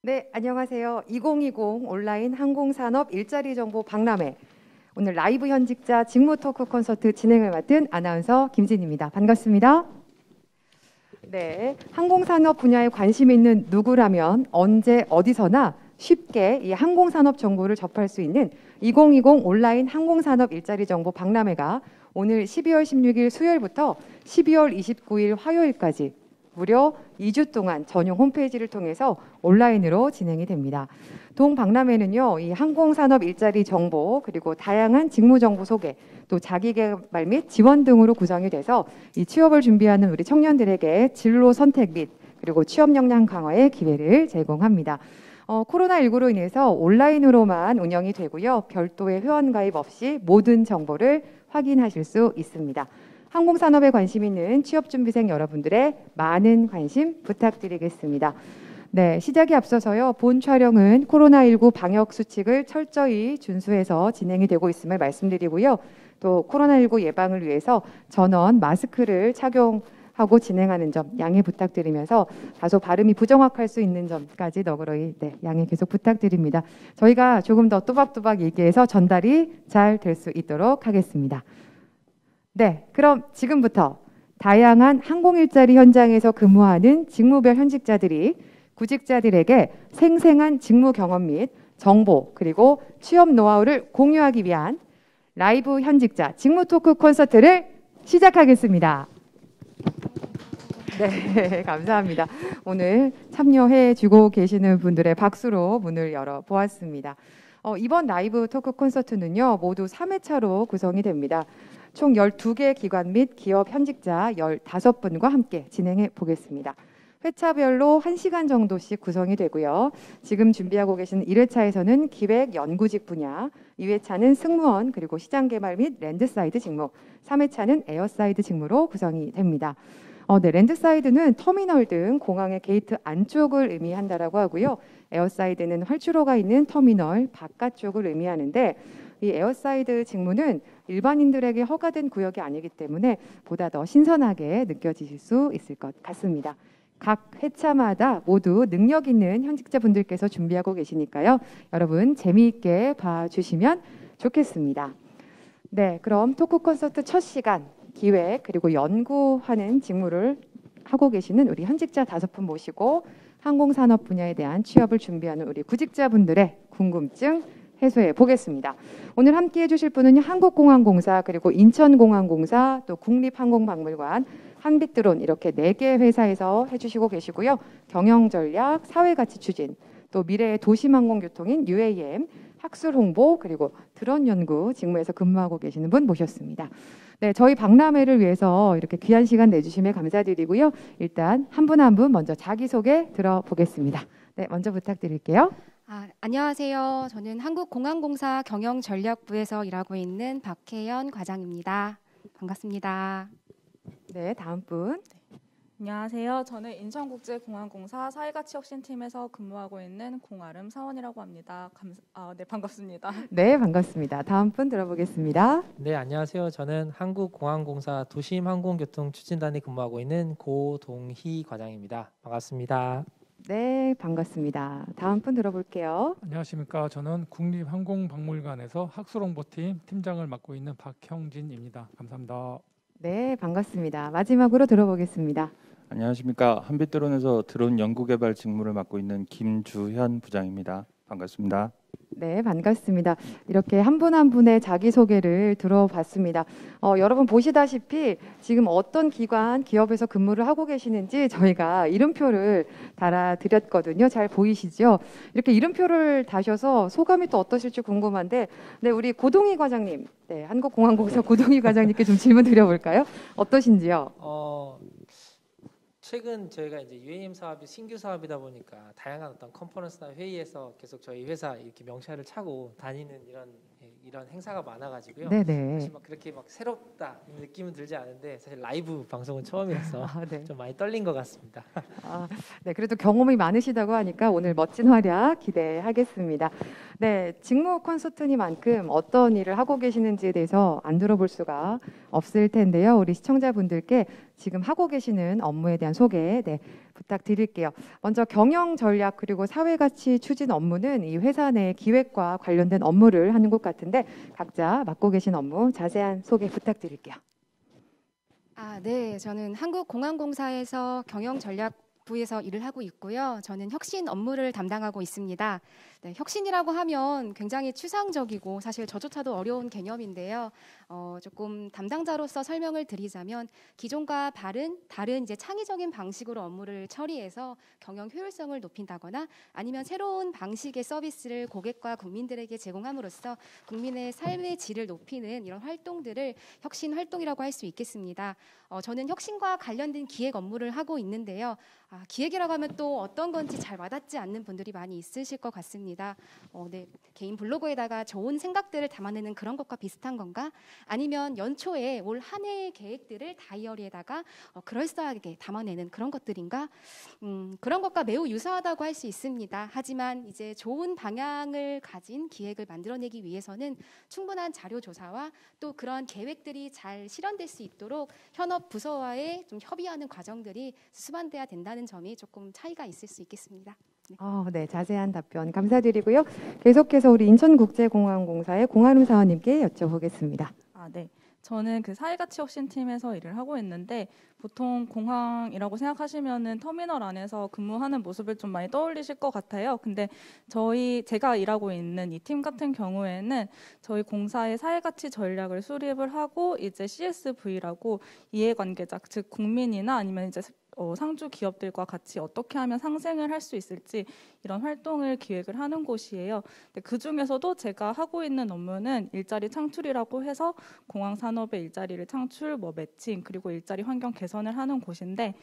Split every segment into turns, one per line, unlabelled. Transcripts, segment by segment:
네, 안녕하세요. 2020 온라인 항공산업 일자리 정보 박람회. 오늘 라이브 현직자 직무 토크 콘서트 진행을 맡은 아나운서 김진입니다. 반갑습니다. 네, 항공산업 분야에 관심 있는 누구라면 언제 어디서나 쉽게 이 항공산업 정보를 접할 수 있는 2020 온라인 항공산업 일자리 정보 박람회가 오늘 12월 16일 수요일부터 12월 29일 화요일까지 무려 2주 동안 전용 홈페이지를 통해서 온라인으로 진행이 됩니다. 동 박람회는요, 이 항공산업 일자리 정보 그리고 다양한 직무 정보 소개, 또 자기개발 및 지원 등으로 구성이 돼서 이 취업을 준비하는 우리 청년들에게 진로 선택 및 그리고 취업 역량 강화의 기회를 제공합니다. 코로나19로 인해서 온라인으로만 운영이 되고요. 별도의 회원 가입 없이 모든 정보를 확인하실 수 있습니다. 항공산업에 관심 있는 취업준비생 여러분들의 많은 관심 부탁드리겠습니다. 네, 시작에 앞서서요. 본 촬영은 코로나19 방역 수칙을 철저히 준수해서 진행이 되고 있음을 말씀드리고요. 또 코로나19 예방을 위해서 전원 마스크를 착용하고 진행하는 점 양해 부탁드리면서 다소 발음이 부정확할 수 있는 점까지 너그러이 양해 계속 부탁드립니다. 저희가 조금 더 또박또박 얘기해서 전달이 잘 될 수 있도록 하겠습니다. 네, 그럼 지금부터 다양한 항공 일자리 현장에서 근무하는 직무별 현직자들이 구직자들에게 생생한 직무 경험 및 정보 그리고 취업 노하우를 공유하기 위한 라이브 현직자 직무 토크 콘서트를 시작하겠습니다. 네, 감사합니다. 오늘 참여해 주고 계시는 분들의 박수로 문을 열어 보았습니다. 이번 라이브 토크 콘서트는요, 모두 3회차로 구성이 됩니다. 총 12개 기관 및 기업 현직자 15분과 함께 진행해 보겠습니다. 회차별로 1시간 정도씩 구성이 되고요. 지금 준비하고 계신 1회차에서는 기획 연구직 분야, 2회차는 승무원 그리고 시장개발 및 랜드사이드 직무, 3회차는 에어사이드 직무로 구성이 됩니다. 네, 랜드사이드는 터미널 등 공항의 게이트 안쪽을 의미한다라고 하고요. 에어사이드는 활주로가 있는 터미널 바깥쪽을 의미하는데 이 에어사이드 직무는 일반인들에게 허가된 구역이 아니기 때문에 보다 더 신선하게 느껴지실 수 있을 것 같습니다. 각 회차마다 모두 능력 있는 현직자분들께서 준비하고 계시니까요. 여러분 재미있게 봐주시면 좋겠습니다. 네, 그럼 토크 콘서트 첫 시간 기획 그리고 연구하는 직무를 하고 계시는 우리 현직자 5분 모시고 항공산업 분야에 대한 취업을 준비하는 우리 구직자분들의 궁금증 해소해 보겠습니다. 오늘 함께 해주실 분은 한국공항공사 그리고 인천공항공사 또 국립항공박물관 한빛드론 이렇게 4개 회사에서 해주시고 계시고요. 경영전략, 사회가치추진 또 미래의 도심항공교통인 UAM 학술홍보 그리고 드론 연구 직무에서 근무하고 계시는 분 모셨습니다. 네, 저희 박람회를 위해서 이렇게 귀한 시간 내주심에 감사드리고요. 일단 한 분 한 분 먼저 자기소개 들어보겠습니다. 네, 먼저 부탁드릴게요.
안녕하세요. 저는 한국공항공사 경영전략부에서 일하고 있는 박혜연 과장입니다. 반갑습니다.
네, 다음 분.
안녕하세요. 저는 인천국제공항공사 사회가치혁신팀에서 근무하고 있는 공아름 사원이라고 합니다. 네, 반갑습니다.
네, 반갑습니다. 다음 분 들어보겠습니다.
네, 안녕하세요. 저는 한국공항공사 도심항공교통추진단에 근무하고 있는 고동희 과장입니다. 반갑습니다.
네, 반갑습니다. 다음 분 들어볼게요.
안녕하십니까. 저는 국립항공박물관에서 학술홍보팀 팀장을 맡고 있는 박형진입니다. 감사합니다.
네, 반갑습니다. 마지막으로 들어보겠습니다.
안녕하십니까. 한빛드론에서 드론 연구개발 직무를 맡고 있는 김주현 부장입니다. 반갑습니다.
네, 반갑습니다. 이렇게 한 분 한 분의 자기소개를 들어봤습니다. 여러분 보시다시피 지금 어떤 기관, 기업에서 근무를 하고 계시는지 저희가 이름표를 달아드렸거든요. 잘 보이시죠? 이렇게 이름표를 다셔서 소감이 또 어떠실지 궁금한데 네, 우리 고동희 과장님, 네, 한국공항공사 고동희 과장님께 좀 질문 드려볼까요? 어떠신지요?
최근 저희가 이제 UAM 사업이 신규 사업이다 보니까 다양한 어떤 컨퍼런스나 회의에서 계속 저희 회사 이렇게 명찰을 차고 다니는 이런 행사가 많아가지고요.
네네.
사실 막 그렇게 막 새롭다 이런 느낌은 들지 않은데 사실 라이브 방송은 처음이라서
네.
좀 많이 떨린 것 같습니다.
네, 그래도 경험이 많으시다고 하니까 오늘 멋진 활약 기대하겠습니다. 네, 직무 콘서트니만큼 어떤 일을 하고 계시는지에 대해서 안 들어볼 수가 없을 텐데요. 우리 시청자분들께 지금 하고 계시는 업무에 대한 소개 부탁드릴게요. 먼저 경영 전략 그리고 사회가치 추진 업무는 이 회사 내 기획과 관련된 업무를 하는 것 같은데 각자 맡고 계신 업무 자세한 소개 부탁드릴게요.
네. 저는 한국공항공사에서 경영전략부에서 일을 하고 있고요. 저는 혁신 업무를 담당하고 있습니다. 네, 혁신이라고 하면 굉장히 추상적이고 사실 저조차도 어려운 개념인데요. 조금 담당자로서 설명을 드리자면 기존과 다른 이제 창의적인 방식으로 업무를 처리해서 경영 효율성을 높인다거나 아니면 새로운 방식의 서비스를 고객과 국민들에게 제공함으로써 국민의 삶의 질을 높이는 이런 활동들을 혁신 활동이라고 할 수 있겠습니다. 저는 혁신과 관련된 기획 업무를 하고 있는데요. 기획이라고 하면 또 어떤 건지 잘 와닿지 않는 분들이 많이 있으실 것 같습니다. 네, 개인 블로그에다가 좋은 생각들을 담아내는 그런 것과 비슷한 건가? 아니면 연초에 올 한 해의 계획들을 다이어리에다가 그럴싸하게 담아내는 그런 것들인가? 그런 것과 매우 유사하다고 할 수 있습니다. 하지만 이제 좋은 방향을 가진 기획을 만들어내기 위해서는 충분한 자료 조사와 또 그런 계획들이 잘 실현될 수 있도록 현업 부서와의 좀 협의하는 과정들이 수반돼야 된다는 점이 조금 차이가 있을 수 있겠습니다.
네, 자세한 답변 감사드리고요. 계속해서 우리 인천국제공항공사의 공한음 사원님께 여쭤보겠습니다.
네. 저는 그 사회가치혁신팀에서 일을 하고 있는데 보통 공항이라고 생각하시면은 터미널 안에서 근무하는 모습을 좀 많이 떠올리실 것 같아요. 근데 제가 일하고 있는 이 팀 같은 경우에는 저희 공사의 사회가치 전략을 수립을 하고 이제 CSV라고 이해관계자, 즉 국민이나 아니면 이제 상주 기업들과 같이 어떻게 하면 상생을 할 수 있을지 이런 활동을 기획을 하는 곳이에요. 그 중에서도 제가 하고 있는 업무는 일자리 창출이라고 해서 공항 산업의 일자리를 창출, 매칭 그리고 일자리 환경 개선을 하는 곳인데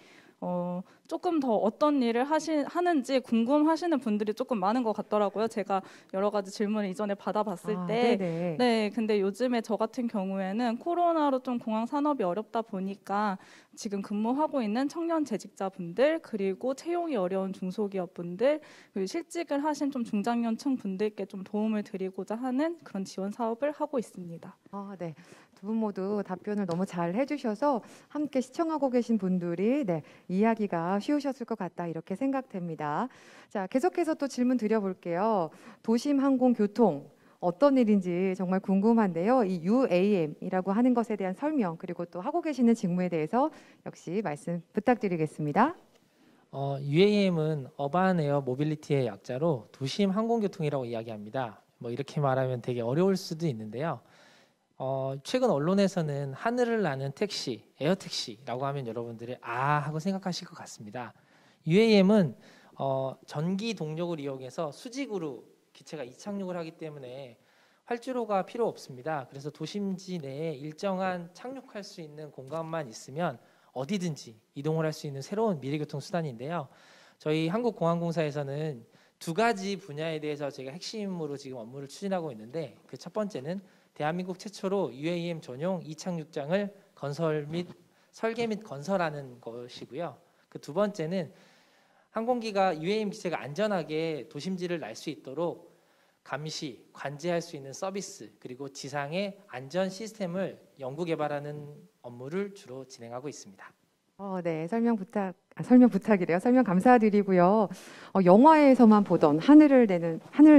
조금 더 어떤 일을 하는지 궁금하시는 분들이 조금 많은 것 같더라고요. 제가 여러 가지 질문을 이전에 받아봤을 때.
네네.
네, 근데 요즘에 저 같은 경우에는 코로나로 좀 공항 산업이 어렵다 보니까 지금 근무하고 있는 청년 재직자분들 그리고 채용이 어려운 중소기업분들 그리고 실직을 하신 좀 중장년층 분들께 좀 도움을 드리고자 하는 그런 지원 사업을 하고 있습니다.
네. 두 분 모두 답변을 너무 잘 해주셔서 함께 시청하고 계신 분들이 이해하기가 쉬우셨을 것 같다 이렇게 생각됩니다. 자, 계속해서 또 질문 드려볼게요. 도심 항공교통 어떤 일인지 정말 궁금한데요. 이 UAM이라고 하는 것에 대한 설명 그리고 또 하고 계시는 직무에 대해서 역시 말씀 부탁드리겠습니다.
UAM은 어반 에어 모빌리티의 약자로 도심 항공교통이라고 이야기합니다. 이렇게 말하면 되게 어려울 수도 있는데요. 최근 언론에서는 하늘을 나는 택시, 에어택시라고 하면 여러분들이 하고 생각하실 것 같습니다. UAM은 전기 동력을 이용해서 수직으로 기체가 이착륙을 하기 때문에 활주로가 필요 없습니다. 그래서 도심지 내에 일정한 착륙할 수 있는 공간만 있으면 어디든지 이동을 할 수 있는 새로운 미래교통 수단인데요. 저희 한국공항공사에서는 두 가지 분야에 대해서 제가 핵심으로 지금 업무를 추진하고 있는데 그 첫 번째는 대한민국 최초로 UAM 전용 이착륙장을 건설 및 설계 및 건설하는 것이고요. 그 두 번째는 항공기가 UAM 기체가 안전하게 도심지를 날 수 있도록 감시, 관제할 수 있는 서비스 그리고 지상의 안전 시스템을 연구 개발하는 업무를 주로 진행하고 있습니다.
네, 설명 부탁이래요. 설명 감사드리고요. 영화에서만 보던 하늘을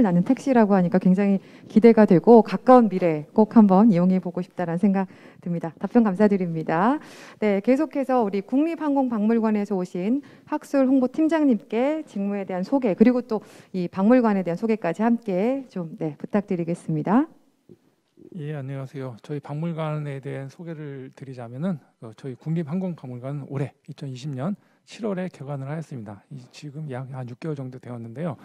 나는 택시라고 하니까 굉장히 기대가 되고 가까운 미래 꼭 한번 이용해 보고 싶다라는 생각 듭니다. 답변 감사드립니다. 네, 계속해서 우리 국립항공박물관에서 오신 학술 홍보팀장님께 직무에 대한 소개 그리고 또 이 박물관에 대한 소개까지 함께 좀 부탁드리겠습니다.
예, 안녕하세요. 저희 박물관에 대한 소개를 드리자면은 저희 국립항공박물관 올해 2020년 7월에 개관을 하였습니다. 지금 약 한 6개월 정도 되었는데요.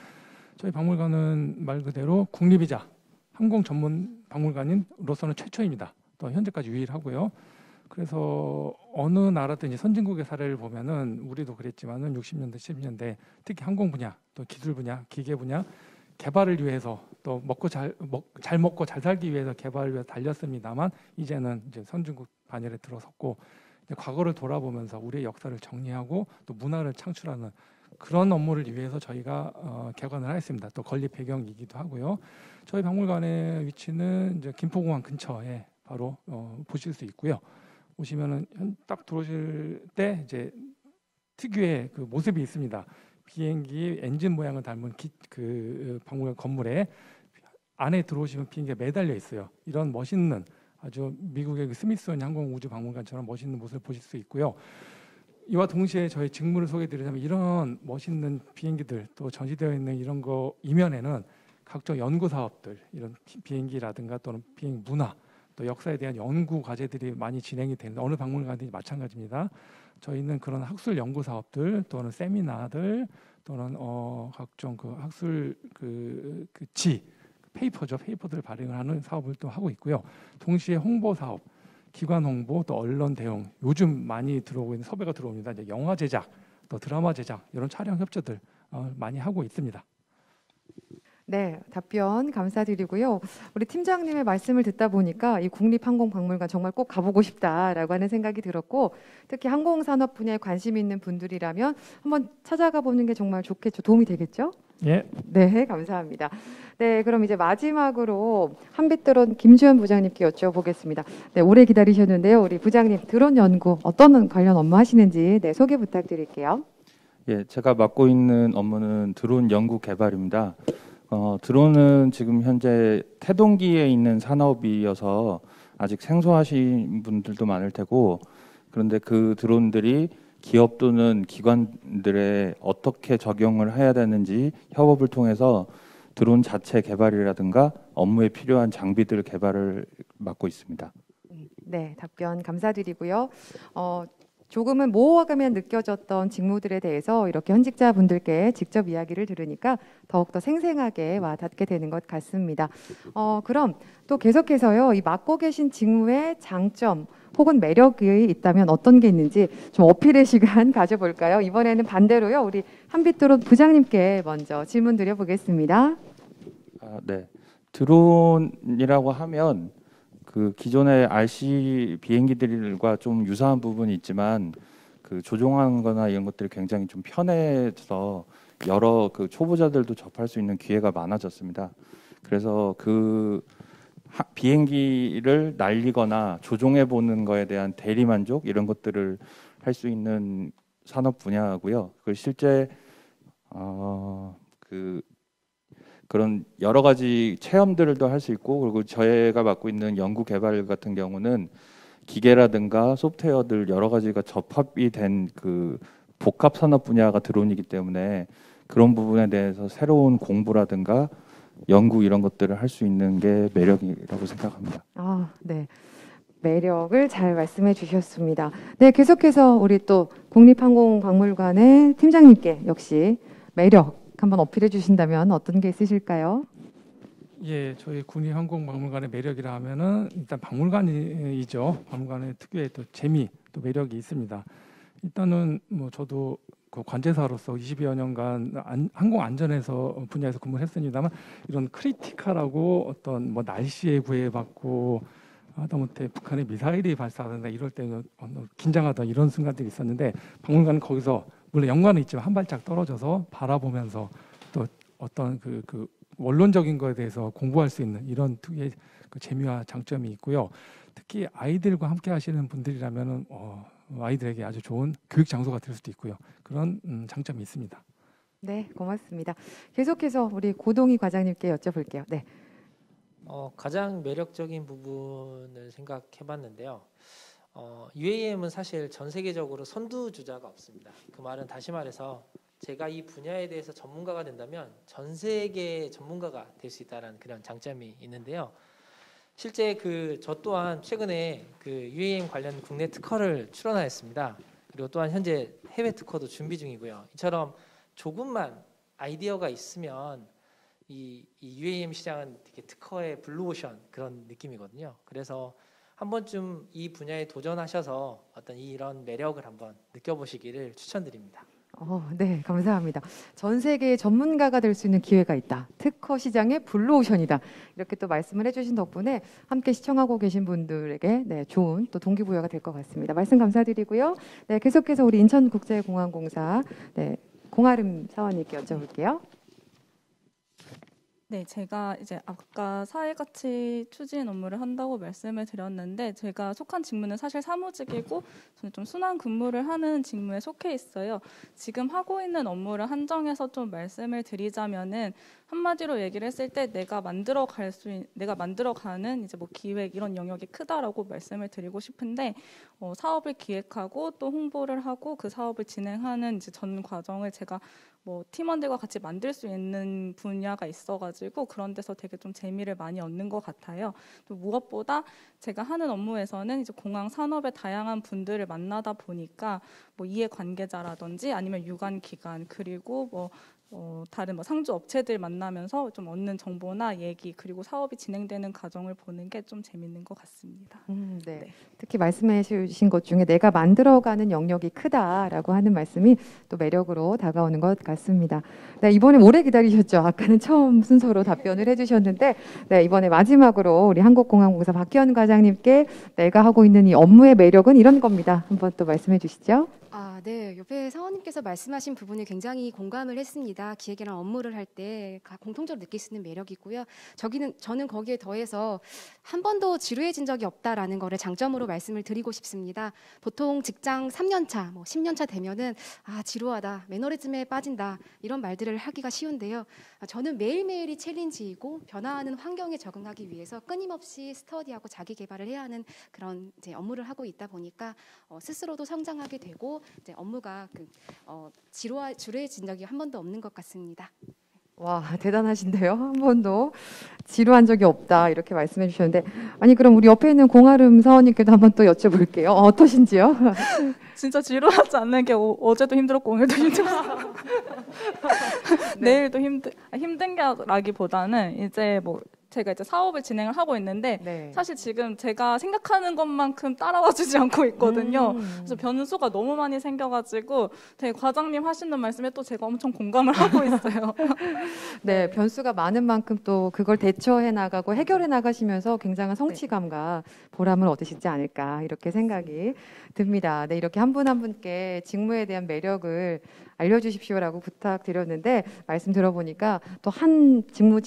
저희 박물관은 말 그대로 국립이자 항공 전문 박물관인으로서는 최초입니다. 또 현재까지 유일하고요. 그래서 어느 나라든지 선진국의 사례를 보면은 우리도 그랬지만은 60년대, 70년대 특히 항공 분야, 또 기술 분야, 기계 분야 개발을 위해서 또 잘 먹고 잘 살기 위해서 개발을 위해서 달렸습니다만 이제는 이제 선진국 반열에 들어섰고 이제 과거를 돌아보면서 우리의 역사를 정리하고 또 문화를 창출하는 그런 업무를 위해서 저희가 개관을 하였습니다. 또 건립 배경이기도 하고요. 저희 박물관의 위치는 이제 김포공항 근처에 바로 보실 수 있고요. 오시면은 딱 들어오실 때 이제 특유의 그 모습이 있습니다. 비행기 엔진 모양을 닮은 그 박물관 건물에 안에 들어오시면 비행기가 매달려 있어요. 이런 멋있는 아주 미국의 그 스미소니언 항공우주박물관처럼 멋있는 모습을 보실 수 있고요. 이와 동시에 저희 직무를 소개해드리자면 이런 멋있는 비행기들 또 전시되어 있는 이런 거 이면에는 각종 연구 사업들, 이런 비행기라든가 또는 비행 문화, 또 역사에 대한 연구 과제들이 많이 진행이 되는 어느 박물관이든지 마찬가지입니다. 저희는 그런 학술 연구 사업들 또는 세미나들 또는 각종 그 학술 페이퍼죠. 페이퍼들 발행을 하는 사업을 또 하고 있고요. 동시에 홍보 사업, 기관 홍보, 또 언론 대응, 요즘 많이 들어오고 있는 섭외가 들어옵니다. 이제 영화 제작, 또 드라마 제작 이런 촬영 협조들 많이 하고 있습니다.
네, 답변 감사드리고요. 우리 팀장님의 말씀을 듣다 보니까 이 국립항공박물관 정말 꼭 가보고 싶다라고 하는 생각이 들었고, 특히 항공산업 분야에 관심 있는 분들이라면 한번 찾아가 보는 게 정말 좋겠죠. 도움이 되겠죠?
예.
네, 감사합니다. 네, 그럼 이제 마지막으로 한빛드론 김주현 부장님께 여쭤보겠습니다. 네, 오래 기다리셨는데요. 우리 부장님, 드론 연구 어떤 관련 업무 하시는지 소개 부탁드릴게요.
예, 제가 맡고 있는 업무는 드론 연구 개발입니다. 드론은 지금 현재 태동기에 있는 산업이어서 아직 생소하신 분들도 많을 테고, 그런데 그 드론들이 기업 또는 기관들에 어떻게 적용을 해야 되는지 협업을 통해서 드론 자체 개발이라든가 업무에 필요한 장비들 개발을 맡고 있습니다.
네, 답변 감사드리고요. 조금은 모호하게 느껴졌던 직무들에 대해서 이렇게 현직자분들께 직접 이야기를 들으니까 더욱더 생생하게 와닿게 되는 것 같습니다. 그럼 또 계속해서요, 이 맡고 계신 직무의 장점 혹은 매력이 있다면 어떤 게 있는지 좀 어필의 시간 가져볼까요? 이번에는 반대로요, 우리 한빛드론 부장님께 먼저 질문 드려보겠습니다.
네, 드론이라고 하면 그 기존의 RC 비행기들과 좀 유사한 부분이 있지만 그 조종하거나 이런 것들이 굉장히 좀 편해서 여러 그 초보자들도 접할 수 있는 기회가 많아졌습니다. 그래서 그 비행기를 날리거나 조종해 보는 거에 대한 대리 만족 이런 것들을 할 수 있는 산업 분야고요. 그 실제 그런 여러 가지 체험들도 할 수 있고, 그리고 저희가 맡고 있는 연구 개발 같은 경우는 기계라든가 소프트웨어들 여러 가지가 접합이 된 그 복합 산업 분야가 드론이기 때문에 그런 부분에 대해서 새로운 공부라든가 연구 이런 것들을 할 수 있는 게 매력이라고 생각합니다.
네. 매력을 잘 말씀해 주셨습니다. 네, 계속해서 우리 또 국립항공박물관의 팀장님께 역시 매력 한번 어필해 주신다면 어떤 게 있으실까요?
예, 저희 국립항공박물관의 매력이라 하면은 일단 박물관이죠. 박물관의 특유의 또 재미, 또 매력이 있습니다. 일단은 뭐 저도 그 관제사로서 20여 년간 항공 안전에서 분야에서 근무를 했습니다만, 이런 크리티컬하고 어떤 뭐 날씨에 구애받고 하다못해 북한의 미사일이 발사하는다 이럴 때는 긴장하던 이런 순간들이 있었는데, 박물관은 거기서 물론 연관은 있지만 한 발짝 떨어져서 바라보면서 또 어떤 그 원론적인 거에 대해서 공부할 수 있는 이런 특유의 그 재미와 장점이 있고요. 특히 아이들과 함께 하시는 분들이라면은 아이들에게 아주 좋은 교육 장소가 될 수도 있고요. 그런 장점이 있습니다.
네, 고맙습니다. 계속해서 우리 고동희 과장님께 여쭤볼게요. 네.
가장 매력적인 부분을 생각해봤는데요. UAM은 사실 전 세계적으로 선두주자가 없습니다. 그 말은 다시 말해서 제가 이 분야에 대해서 전문가가 된다면 전 세계 전문가가 될 수 있다는 그런 장점이 있는데요. 실제 저 또한 최근에 그 UAM 관련 국내 특허를 출원하였습니다. 그리고 또한 현재 해외 특허도 준비 중이고요. 이처럼 조금만 아이디어가 있으면 이 UAM 시장은 되게 특허의 블루오션 그런 느낌이거든요. 그래서 한 번쯤 이 분야에 도전하셔서 어떤 이런 매력을 한번 느껴보시기를 추천드립니다.
네, 감사합니다. 전 세계의 전문가가 될 수 있는 기회가 있다. 특허 시장의 블루오션이다. 이렇게 또 말씀을 해주신 덕분에 함께 시청하고 계신 분들에게 좋은 또 동기부여가 될 것 같습니다. 말씀 감사드리고요. 네, 계속해서 우리 인천국제공항공사 공아름 사원님께 여쭤볼게요.
네, 제가 이제 아까 사회가치 추진 업무를 한다고 말씀을 드렸는데 제가 속한 직무는 사실 사무직이고 저는 좀 순환 근무를 하는 직무에 속해 있어요. 지금 하고 있는 업무를 한정해서 좀 말씀을 드리자면은 한마디로 얘기를 했을 때 내가 만들어가는 이제 뭐 기획 이런 영역이 크다라고 말씀을 드리고 싶은데 사업을 기획하고 또 홍보를 하고 그 사업을 진행하는 이제 전 과정을 제가 뭐 팀원들과 같이 만들 수 있는 분야가 있어가지고 그런 데서 되게 좀 재미를 많이 얻는 것 같아요. 또 무엇보다 제가 하는 업무에서는 이제 공항 산업의 다양한 분들을 만나다 보니까 뭐 이해 관계자라든지 아니면 유관 기관 그리고 뭐 다른 뭐 상주 업체들 만나면서 좀 얻는 정보나 얘기 그리고 사업이 진행되는 과정을 보는 게 좀 재밌는 것 같습니다.
네.
네.
특히 말씀해 주신 것 중에 내가 만들어가는 영역이 크다라고 하는 말씀이 또 매력으로 다가오는 것 같습니다. 네, 이번에 오래 기다리셨죠? 아까는 처음 순서로 답변을 해주셨는데 네, 이번에 마지막으로 우리 한국공항공사 박현 과장님께 내가 하고 있는 이 업무의 매력은 이런 겁니다. 한번 또 말씀해 주시죠.
네. 옆에 사원님께서 말씀하신 부분에 굉장히 공감을 했습니다. 기획이랑 업무를 할 때 공통적으로 느낄 수 있는 매력이고요. 저는 거기에 더해서 한 번도 지루해진 적이 없다라는 거를 장점으로 말씀을 드리고 싶습니다. 보통 직장 3년 차, 뭐 10년 차 되면은 지루하다, 매너리즘에 빠진다 이런 말들을 하기가 쉬운데요. 저는 매일매일이 챌린지이고 변화하는 환경에 적응하기 위해서 끊임없이 스터디하고 자기 개발을 해야 하는 그런 이제 업무를 하고 있다 보니까 스스로도 성장하게 되고 이제 업무가 지루해진 적이 한 번도 없는 것 같습니다.
와, 대단하신데요. 한 번도 지루한 적이 없다 이렇게 말씀해 주셨는데 아니 그럼 우리 옆에 있는 공아름 사원님께도 한번 또 여쭤볼게요. 어떠신지요?
진짜 지루하지 않는 게 어제도 힘들었고 오늘도 힘들었어요.
네.
내일도 힘든 게라기보다는 이제 뭐 제가 이제 사업을 진행을 하고 있는데
네.
사실 지금 제가 생각하는 것만큼 따라와주지 않고 있거든요. 그래서 변수가 너무 많이 생겨가지고 되게 과장님 하시는 말씀에 또 제가 엄청 공감을 하고 있어요.
네, 변수가 많은 만큼 또 그걸 대처해 나가고 해결해 나가시면서 굉장한 성취감과 보람을 얻으시지 않을까 이렇게 생각이 듭니다. 네, 이렇게 한 분 한 분께 직무에 대한 매력을 알려주십시오라고 부탁드렸는데 말씀 들어보니까 또 한 직무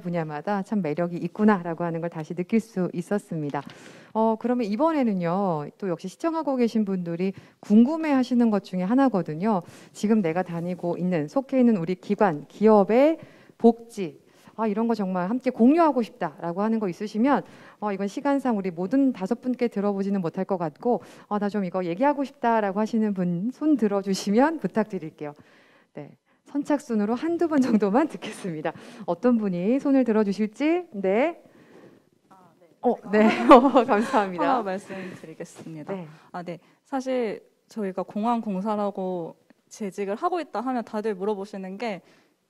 분야마다 참 매력이 있구나라고 하는 걸 다시 느낄 수 있었습니다. 그러면 이번에는요, 또 역시 시청하고 계신 분들이 궁금해하시는 것 중에 하나거든요. 지금 내가 다니고 있는 속해 있는 우리 기관, 기업의 복지. 이런 거 정말 함께 공유하고 싶다라고 하는 거 있으시면 이건 시간상 우리 모든 5분께 들어보지는 못할 것 같고 나 좀 이거 얘기하고 싶다라고 하시는 분 손 들어주시면 부탁드릴게요. 네, 선착순으로 한두 분 정도만 듣겠습니다. 어떤 분이 손을 들어주실지. 네. 네. 감사합니다.
하나 말씀드리겠습니다.
네.
네. 사실 저희가 공항공사라고 재직을 하고 있다 하면 다들 물어보시는 게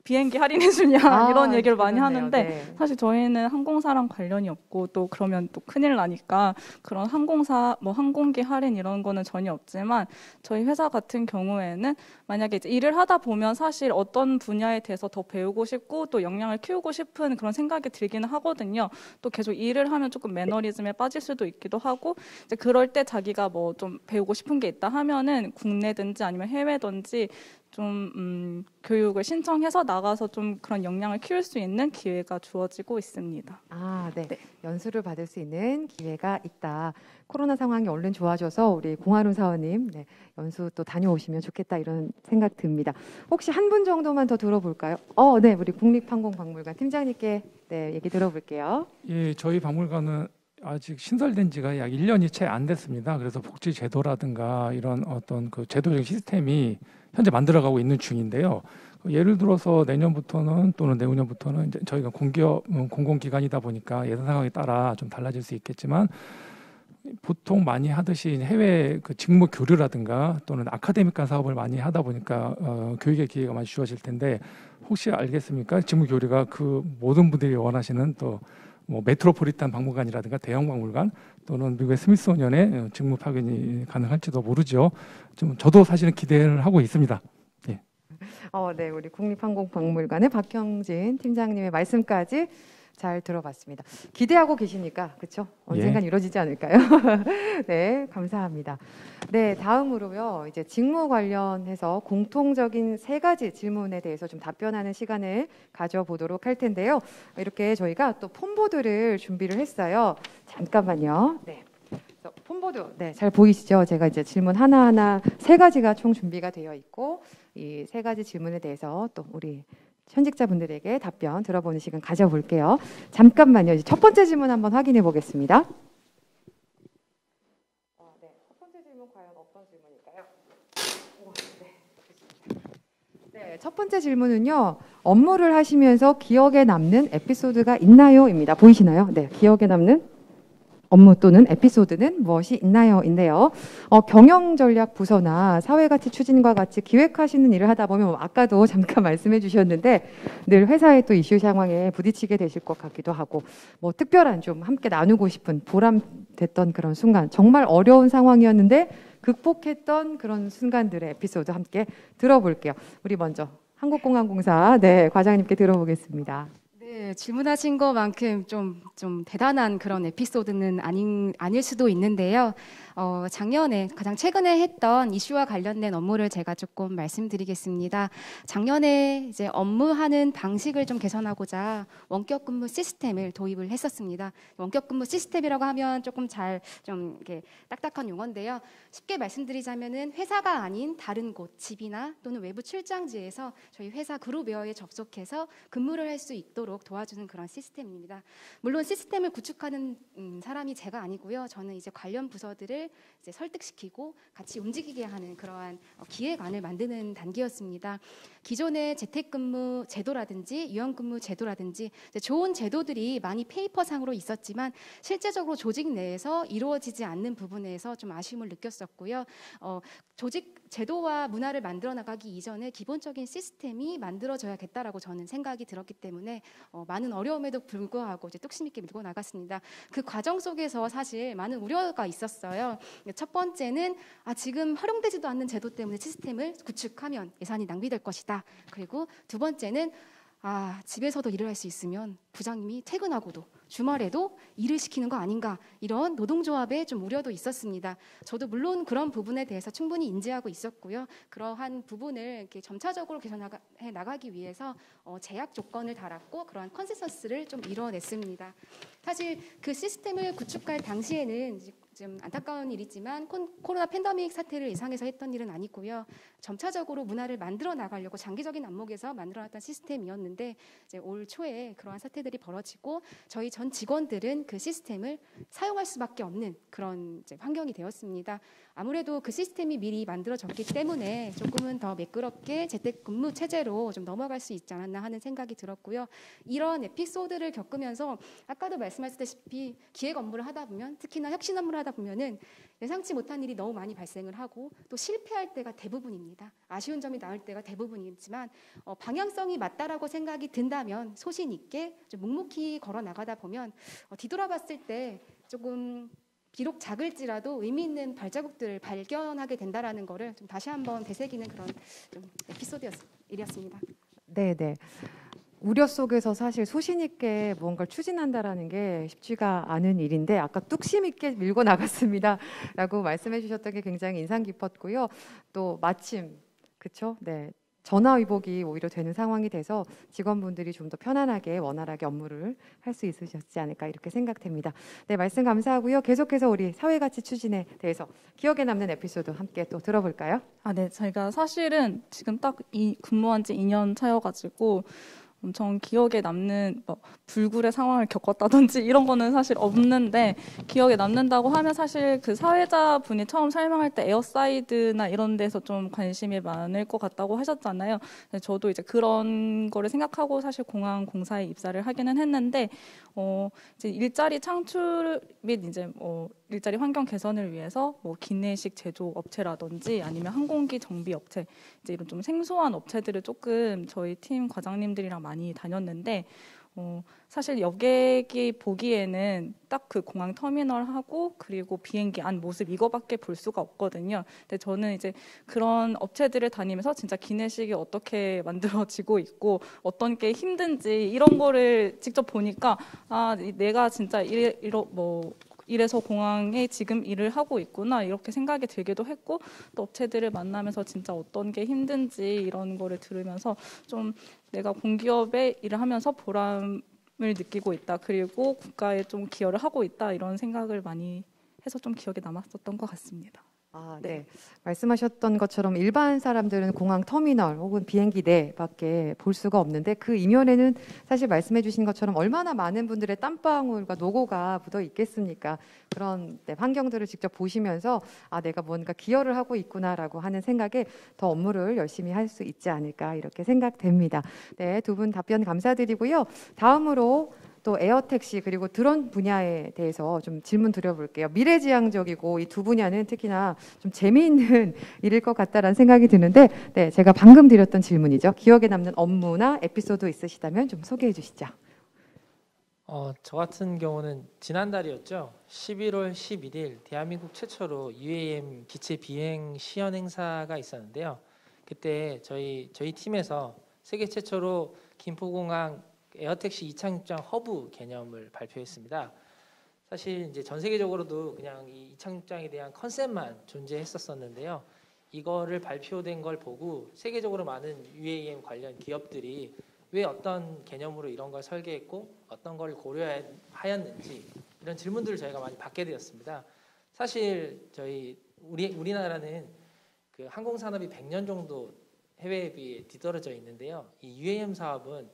비행기 할인해 주냐 이런 얘기를 많이 하는데
네.
사실 저희는 항공사랑 관련이 없고 또 그러면 또 큰일 나니까 그런 항공사 뭐 항공기 할인 이런 거는 전혀 없지만 저희 회사 같은 경우에는 만약에 이제 일을 하다 보면 사실 어떤 분야에 대해서 더 배우고 싶고 또 역량을 키우고 싶은 그런 생각이 들기는 하거든요. 또 계속 일을 하면 조금 매너리즘에 빠질 수도 있기도 하고 이제 그럴 때 자기가 뭐 좀 배우고 싶은 게 있다 하면은 국내든지 아니면 해외든지 좀 교육을 신청해서 나가서 좀 그런 역량을 키울 수 있는 기회가 주어지고 있습니다.
네. 연수를 받을 수 있는 기회가 있다. 코로나 상황이 얼른 좋아져서 우리 공하룬 사원님 연수 또 다녀오시면 좋겠다 이런 생각 듭니다. 혹시 한 분 정도만 더 들어볼까요? 네, 우리 국립항공박물관 팀장님께 얘기 들어볼게요.
예, 저희 박물관은 아직 신설된 지가 약 1년이 채 안 됐습니다. 그래서 복지 제도라든가 이런 어떤 그 제도적인 시스템이 현재 만들어가고 있는 중인데요. 예를 들어서 내년부터는 또는 내후년부터는 이제 저희가 공기업 공공기관이다 보니까 예산 상황에 따라 좀 달라질 수 있겠지만 보통 많이 하듯이 해외 그 직무 교류라든가 또는 아카데믹한 사업을 많이 하다 보니까 교육의 기회가 많이 주어질 텐데 혹시 알겠습니까? 직무 교류가 그 모든 분들이 원하시는 또 뭐 메트로폴리탄 박물관이라든가 대형 박물관 또는 미국의 스미소니언의 직무 파견이 가능할지도 모르죠. 좀 저도 사실은 기대를 하고 있습니다.
네, 우리 국립항공박물관의 박형진 팀장님의 말씀까지 잘 들어봤습니다. 기대하고 계시니까 그렇죠? 언젠간
예.
이루어지지 않을까요? 네, 감사합니다. 네, 다음으로요. 이제 직무 관련해서 공통적인 3가지 질문에 대해서 좀 답변하는 시간을 가져보도록 할 텐데요. 이렇게 저희가 또 폼보드를 준비를 했어요. 잠깐만요. 네. 폼보드, 네, 잘 보이시죠? 제가 이제 질문 하나하나 3가지가 총 준비가 되어 있고 이 3가지 질문에 대해서 또 우리 현직자분들에게 답변 들어보는 시간 가져볼게요. 잠깐만요. 이제 첫 번째 질문 한번 확인해 보겠습니다. 네, 첫 번째 질문 과연 어떤 질문일까요? 네, 첫 번째 질문은요. 업무를 하시면서 기억에 남는 에피소드가 있나요?입니다. 보이시나요? 네, 기억에 남는 업무 또는 에피소드는 무엇이 있나요? 인데요. 경영전략 부서나 사회가치 추진과 같이 기획하시는 일을 하다 보면 아까도 잠깐 말씀해 주셨는데 늘 회사의 또 이슈 상황에 부딪히게 되실 것 같기도 하고 뭐 특별한 좀 함께 나누고 싶은 보람됐던 그런 순간 정말 어려운 상황이었는데 극복했던 그런 순간들의 에피소드 함께 들어볼게요. 우리 먼저 한국공항공사 네, 과장님께 들어보겠습니다.
네, 질문하신 것만큼 좀 대단한 그런 에피소드는 아닐 수도 있는데요. 작년에 가장 최근에 했던 이슈와 관련된 업무를 제가 조금 말씀드리겠습니다. 작년에 이제 업무하는 방식을 좀 개선하고자 원격 근무 시스템을 도입을 했었습니다. 원격 근무 시스템이라고 하면 조금 좀 이렇게 딱딱한 용어인데요. 쉽게 말씀드리자면은 회사가 아닌 다른 곳, 집이나 또는 외부 출장지에서 저희 회사 그룹웨어에 접속해서 근무를 할 수 있도록 도와주는 그런 시스템입니다. 물론 시스템을 구축하는 사람이 제가 아니고요. 저는 이제 관련 부서들을 이제 설득시키고 같이 움직이게 하는 그러한 기획안을 만드는 단계였습니다. 기존의 재택근무 제도라든지 유연근무 제도라든지 좋은 제도들이 많이 페이퍼상으로 있었지만 실제적으로 조직 내에서 이루어지지 않는 부분에서 좀 아쉬움을 느꼈었고요. 조직 제도와 문화를 만들어 나가기 이전에 기본적인 시스템이 만들어져야겠다라고 저는 생각이 들었기 때문에 많은 어려움에도 불구하고 이제 뚝심 있게 밀고 나갔습니다. 그 과정 속에서 사실 많은 우려가 있었어요. 첫 번째는 지금 활용되지도 않는 제도 때문에 시스템을 구축하면 예산이 낭비될 것이다. 그리고 두 번째는 집에서도 일을 할 수 있으면 부장님이 퇴근하고도 주말에도 일을 시키는 거 아닌가, 이런 노동조합의 좀 우려도 있었습니다. 저도 물론 그런 부분에 대해서 충분히 인지하고 있었고요. 그러한 부분을 이렇게 점차적으로 개선해 나가기 위해서 제약 조건을 달았고 그러한 컨센서스를 좀 이뤄냈습니다. 사실 그 시스템을 구축할 당시에는 좀 안타까운 일이지만 코로나 팬데믹 사태를 예상해서 했던 일은 아니고요. 점차적으로 문화를 만들어 나가려고 장기적인 안목에서 만들어놨던 시스템이었는데 이제 올 초에 그러한 사태들이 벌어지고 저희 전 직원들은 그 시스템을 사용할 수밖에 없는 그런 이제 환경이 되었습니다. 아무래도 그 시스템이 미리 만들어졌기 때문에 조금은 더 매끄럽게 재택근무 체제로 좀 넘어갈 수 있지 않았나 하는 생각이 들었고요. 이런 에피소드를 겪으면서 아까도 말씀하셨다시피 기획 업무를 하다 보면 특히나 혁신 업무를 하다 보면은 예상치 못한 일이 너무 많이 발생을 하고 또 실패할 때가 대부분입니다. 아쉬운 점이 나올 때가 대부분이지만 방향성이 맞다라고 생각이 든다면 소신 있게 좀 묵묵히 걸어 나가다 보면 뒤돌아봤을 때 조금 비록 작을지라도 의미 있는 발자국들을 발견하게 된다라는 거를 좀 다시 한번 되새기는 그런 좀 에피소드였습니다.
네. 우려 속에서 사실 소신 있게 무언가를 추진한다라는 게 쉽지가 않은 일인데 아까 뚝심 있게 밀고 나갔습니다라고 말씀해 주셨던 게 굉장히 인상 깊었고요. 또 마침 그렇죠? 네. 전화위복이 오히려 되는 상황이 돼서 직원분들이 좀 더 편안하게 원활하게 업무를 할 수 있으셨지 않을까 이렇게 생각됩니다. 네, 말씀 감사하고요. 계속해서 우리 사회가치 추진에 대해서 기억에 남는 에피소드 함께 또 들어볼까요?
네, 제가 사실은 지금 딱 근무한 지 2년 차여가지고 엄청 기억에 남는 불굴의 상황을 겪었다든지 이런 거는 사실 없는데 기억에 남는다고 하면 사실 그 사회자분이 처음 설명할 때 에어사이드나 이런 데서 좀 관심이 많을 것 같다고 하셨잖아요. 저도 이제 그런 거를 생각하고 사실 공항공사에 입사를 하기는 했는데 이제 일자리 창출 및 이제 일자리 환경 개선을 위해서 기내식 제조 업체라든지 아니면 항공기 정비 업체 이제 이런 좀 생소한 업체들을 조금 저희 팀 과장님들이랑 많이 다녔는데 사실 여객이 보기에는 딱 그 공항 터미널하고 그리고 비행기 안 모습 이거밖에 볼 수가 없거든요. 근데 저는 이제 그런 업체들을 다니면서 진짜 기내식이 어떻게 만들어지고 있고 어떤 게 힘든지 이런 거를 직접 보니까 내가 진짜 이래서 공항에 지금 일을 하고 있구나 이렇게 생각이 들기도 했고 또 업체들을 만나면서 진짜 어떤 게 힘든지 이런 거를 들으면서 좀 내가 공기업에 일을 하면서 보람을 느끼고 있다. 그리고 국가에 좀 기여를 하고 있다. 이런 생각을 많이 해서 좀 기억에 남았었던 것 같습니다.
네. 말씀하셨던 것처럼 일반 사람들은 공항 터미널 혹은 비행기 내밖에 볼 수가 없는데 그 이면에는 사실 말씀해 주신 것처럼 얼마나 많은 분들의 땀방울과 노고가 묻어 있겠습니까? 그런 환경들을 직접 보시면서 내가 뭔가 기여를 하고 있구나라고 하는 생각에 더 업무를 열심히 할 수 있지 않을까 이렇게 생각됩니다. 네, 두 분 답변 감사드리고요. 다음으로 또 에어택시 그리고 드론 분야에 대해서 좀 질문 드려볼게요. 미래지향적이고 이 두 분야는 특히나 좀 재미있는 일일 것 같다라는 생각이 드는데 네, 제가 방금 드렸던 질문이죠. 기억에 남는 업무나 에피소드 있으시다면 좀 소개해 주시죠.
저 같은 경우는 지난달이었죠. 11월 11일 대한민국 최초로 UAM 기체 비행 시연 행사가 있었는데요. 그때 저희 팀에서 세계 최초로 김포공항 에어택시 이착륙장 허브 개념을 발표했습니다. 사실 이제 전 세계적으로도 그냥 이 이착륙장에 대한 컨셉만 존재했었는데요. 이거를 발표된 걸 보고 세계적으로 많은 UAM 관련 기업들이 왜 어떤 개념으로 이런 걸 설계했고 어떤 걸 고려하였는지 이런 질문들을 저희가 많이 받게 되었습니다. 사실 우리나라는 그 항공 산업이 100년 정도 해외에 비해 뒤떨어져 있는데요. 이 UAM 사업은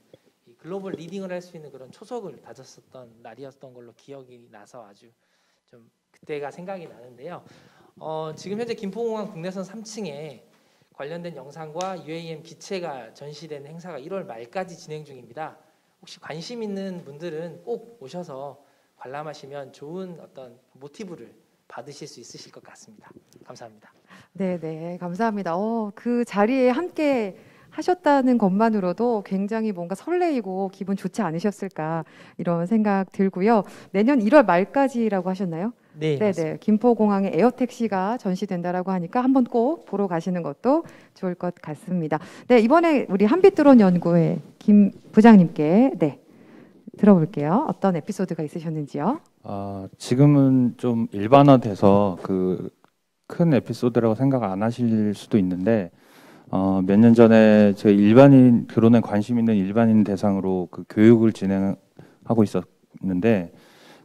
글로벌 리딩을 할 수 있는 그런 초석을 다졌었던 날이었던 걸로 기억이 나서 아주 좀 그때가 생각이 나는데요. 지금 현재 김포공항 국내선 3층에 관련된 영상과 UAM 기체가 전시되는 행사가 1월 말까지 진행 중입니다. 혹시 관심 있는 분들은 꼭 오셔서 관람하시면 좋은 어떤 모티브를 받으실 수 있으실 것 같습니다. 감사합니다.
네, 감사합니다. 그 자리에 함께 하셨다는 것만으로도 굉장히 뭔가 설레이고 기분 좋지 않으셨을까 이런 생각 들고요. 내년 1월 말까지라고 하셨나요?
네.
네. 김포공항에 에어택시가 전시된다라고 하니까 한번 꼭 보러 가시는 것도 좋을 것 같습니다. 네, 이번에 우리 한빛드론 연구회 김 부장님께 들어볼게요. 어떤 에피소드가 있으셨는지요?
지금은 좀 일반화돼서 그 큰 에피소드라고 생각 안 하실 수도 있는데 몇 년 전에 저희 일반인 드론에 관심 있는 일반인 대상으로 그 교육을 진행하고 있었는데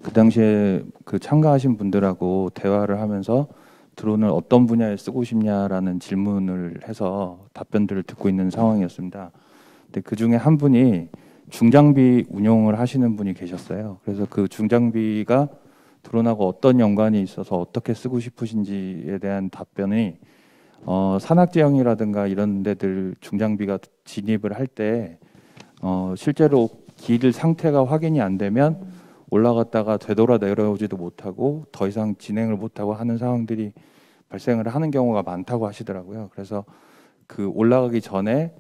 그 당시에 그 참가하신 분들하고 대화를 하면서 드론을 어떤 분야에 쓰고 싶냐라는 질문을 해서 답변들을 듣고 있는 상황이었습니다. 근데 그 중에 한 분이 중장비 운용을 하시는 분이 계셨어요. 그래서 그 중장비가 드론하고 어떤 연관이 있어서 어떻게 쓰고 싶으신지에 대한 답변이 산악지형이라든가 이런 데들 중장비가 진입을 할 때 실제로 길 상태가 확인이 안 되면 올라갔다가 되돌아 내려오지도 못하고 더 이상 진행을 못하고 하는 상황들이 발생을 하는 경우가 많다고 하시더라고요. 그래서 그 올라가기 전에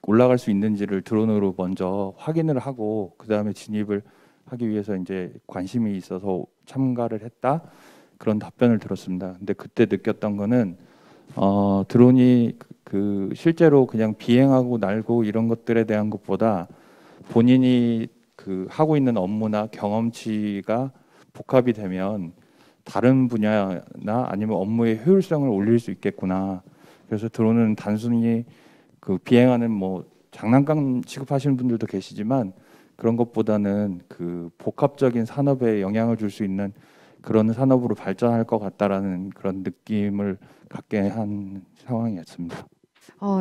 올라갈 수 있는지를 드론으로 먼저 확인을 하고 그 다음에 진입을 하기 위해서 이제 관심이 있어서 참가를 했다, 그런 답변을 들었습니다. 근데 그때 느꼈던 거는 드론이 그 실제로 그냥 비행하고 날고 이런 것들에 대한 것보다 본인이 그 하고 있는 업무나 경험치가 복합이 되면 다른 분야나 아니면 업무의 효율성을 올릴 수 있겠구나. 그래서 드론은 단순히 그 비행하는 뭐 장난감 취급하시는 분들도 계시지만 그런 것보다는 그 복합적인 산업에 영향을 줄 수 있는 그런 산업으로 발전할 것 같다라는 그런 느낌을 갖게 한 상황이었습니다.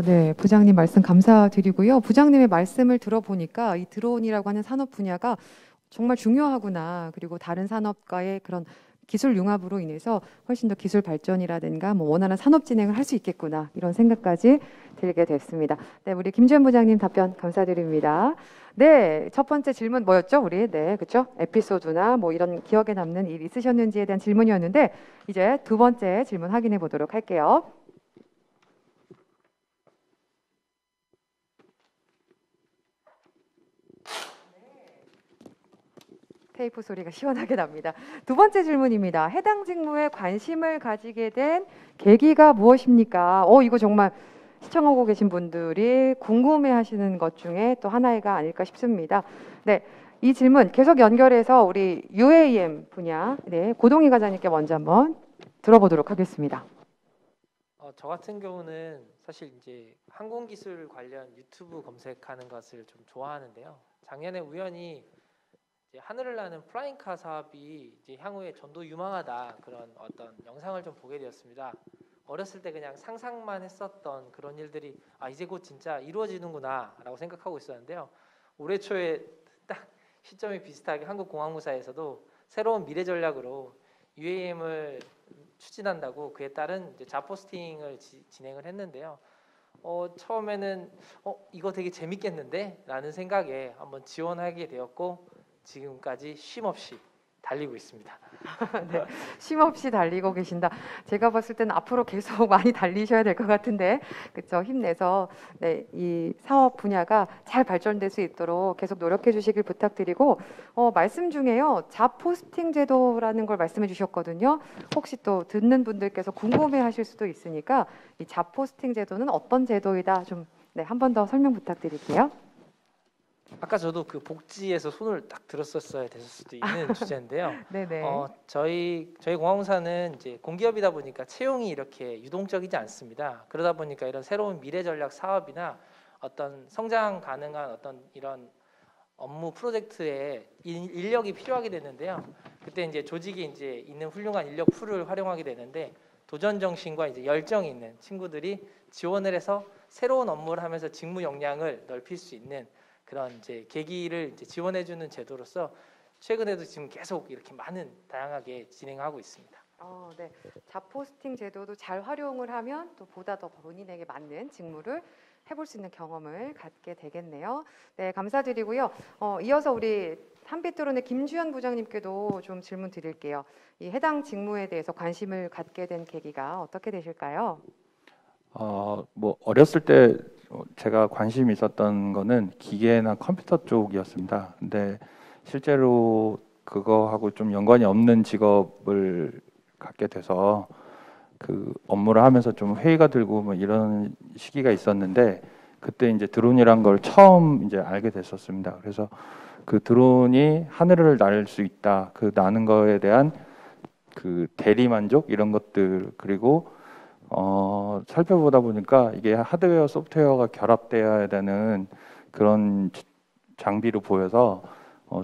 네, 부장님 말씀 감사드리고요. 부장님의 말씀을 들어보니까 이 드론이라고 하는 산업 분야가 정말 중요하구나. 그리고 다른 산업과의 그런 기술 융합으로 인해서 훨씬 더 기술 발전이라든가 뭐 원활한 산업 진행을 할 수 있겠구나. 이런 생각까지 들게 됐습니다. 네, 우리 김주현 부장님 답변 감사드립니다. 네, 첫 번째 질문 뭐였죠? 우리 그렇죠? 에피소드나 뭐 이런 기억에 남는 일 있으셨는지에 대한 질문이었는데 이제 두 번째 질문 확인해 보도록 할게요. 테이프 소리가 시원하게 납니다. 두 번째 질문입니다. 해당 직무에 관심을 가지게 된 계기가 무엇입니까? 이거 정말 시청하고 계신 분들이 궁금해하시는 것 중에 또 하나가 아닐까 싶습니다. 네, 이 질문 계속 연결해서 우리 UAM 분야 고동희 과장님께 먼저 한번 들어보도록 하겠습니다.
저 같은 경우는 사실 이제 항공기술 관련 유튜브 검색하는 것을 좀 좋아하는데요. 작년에 우연히 이제 하늘을 나는 플라잉카 사업이 이제 향후에 전도 유망하다 그런 어떤 영상을 좀 보게 되었습니다. 어렸을 때 그냥 상상만 했었던 그런 일들이 이제 곧 진짜 이루어지는구나라고 생각하고 있었는데요. 올해 초에 딱 시점이 비슷하게 한국공항공사에서도 새로운 미래 전략으로 UAM을 추진한다고 그에 따른 이제 잡포스팅을 진행을 했는데요. 처음에는 이거 되게 재밌겠는데? 라는 생각에 한번 지원하게 되었고 지금까지 쉼없이 달리고 있습니다.
네, 쉼없이 달리고 계신다. 제가 봤을 때는 앞으로 계속 많이 달리셔야 될 것 같은데, 그렇죠? 힘내서 이 사업 분야가 잘 발전될 수 있도록 계속 노력해 주시길 부탁드리고, 말씀 중에요, 잡 포스팅 제도라는 걸 말씀해 주셨거든요. 혹시 또 듣는 분들께서 궁금해하실 수도 있으니까 이 잡 포스팅 제도는 어떤 제도이다 좀 한 번 더 설명 부탁드릴게요.
아까 저도 그 복지에서 손을 딱 들었었어야 됐을 수도 있는 주제인데요.
네네.
저희 공항공사는 이제 공기업이다 보니까 채용이 이렇게 유동적이지 않습니다. 그러다 보니까 이런 새로운 미래 전략 사업이나 어떤 성장 가능한 어떤 이런 업무 프로젝트에 인력이 필요하게 되는데요. 그때 이제 조직에 이제 있는 훌륭한 인력 풀을 활용하게 되는데 도전 정신과 이제 열정이 있는 친구들이 지원을 해서 새로운 업무를 하면서 직무 역량을 넓힐 수 있는 그런 이제 계기를 이제 지원해주는 제도로서 최근에도 지금 계속 이렇게 많은 다양하게 진행하고 있습니다.
네. 잡포스팅 제도도 잘 활용을 하면 또 보다 더 본인에게 맞는 직무를 해볼 수 있는 경험을 갖게 되겠네요. 네, 감사드리고요. 이어서 우리 한빛드론의 김주현 부장님께도 좀 질문 드릴게요. 이 해당 직무에 대해서 관심을 갖게 된 계기가 어떻게 되실까요?
뭐 어렸을 때 제가 관심이 있었던 거는 기계나 컴퓨터 쪽이었습니다. 근데 실제로 그거하고 좀 연관이 없는 직업을 갖게 돼서 그 업무를 하면서 좀 회의가 들고 뭐 이런 시기가 있었는데 그때 이제 드론이란 걸 처음 이제 알게 됐었습니다. 그래서 그 드론이 하늘을 날 수 있다. 그 나는 거에 대한 그 대리 만족 이런 것들 그리고 살펴보다 보니까 이게 하드웨어, 소프트웨어가 결합되어야 되는 그런 장비로 보여서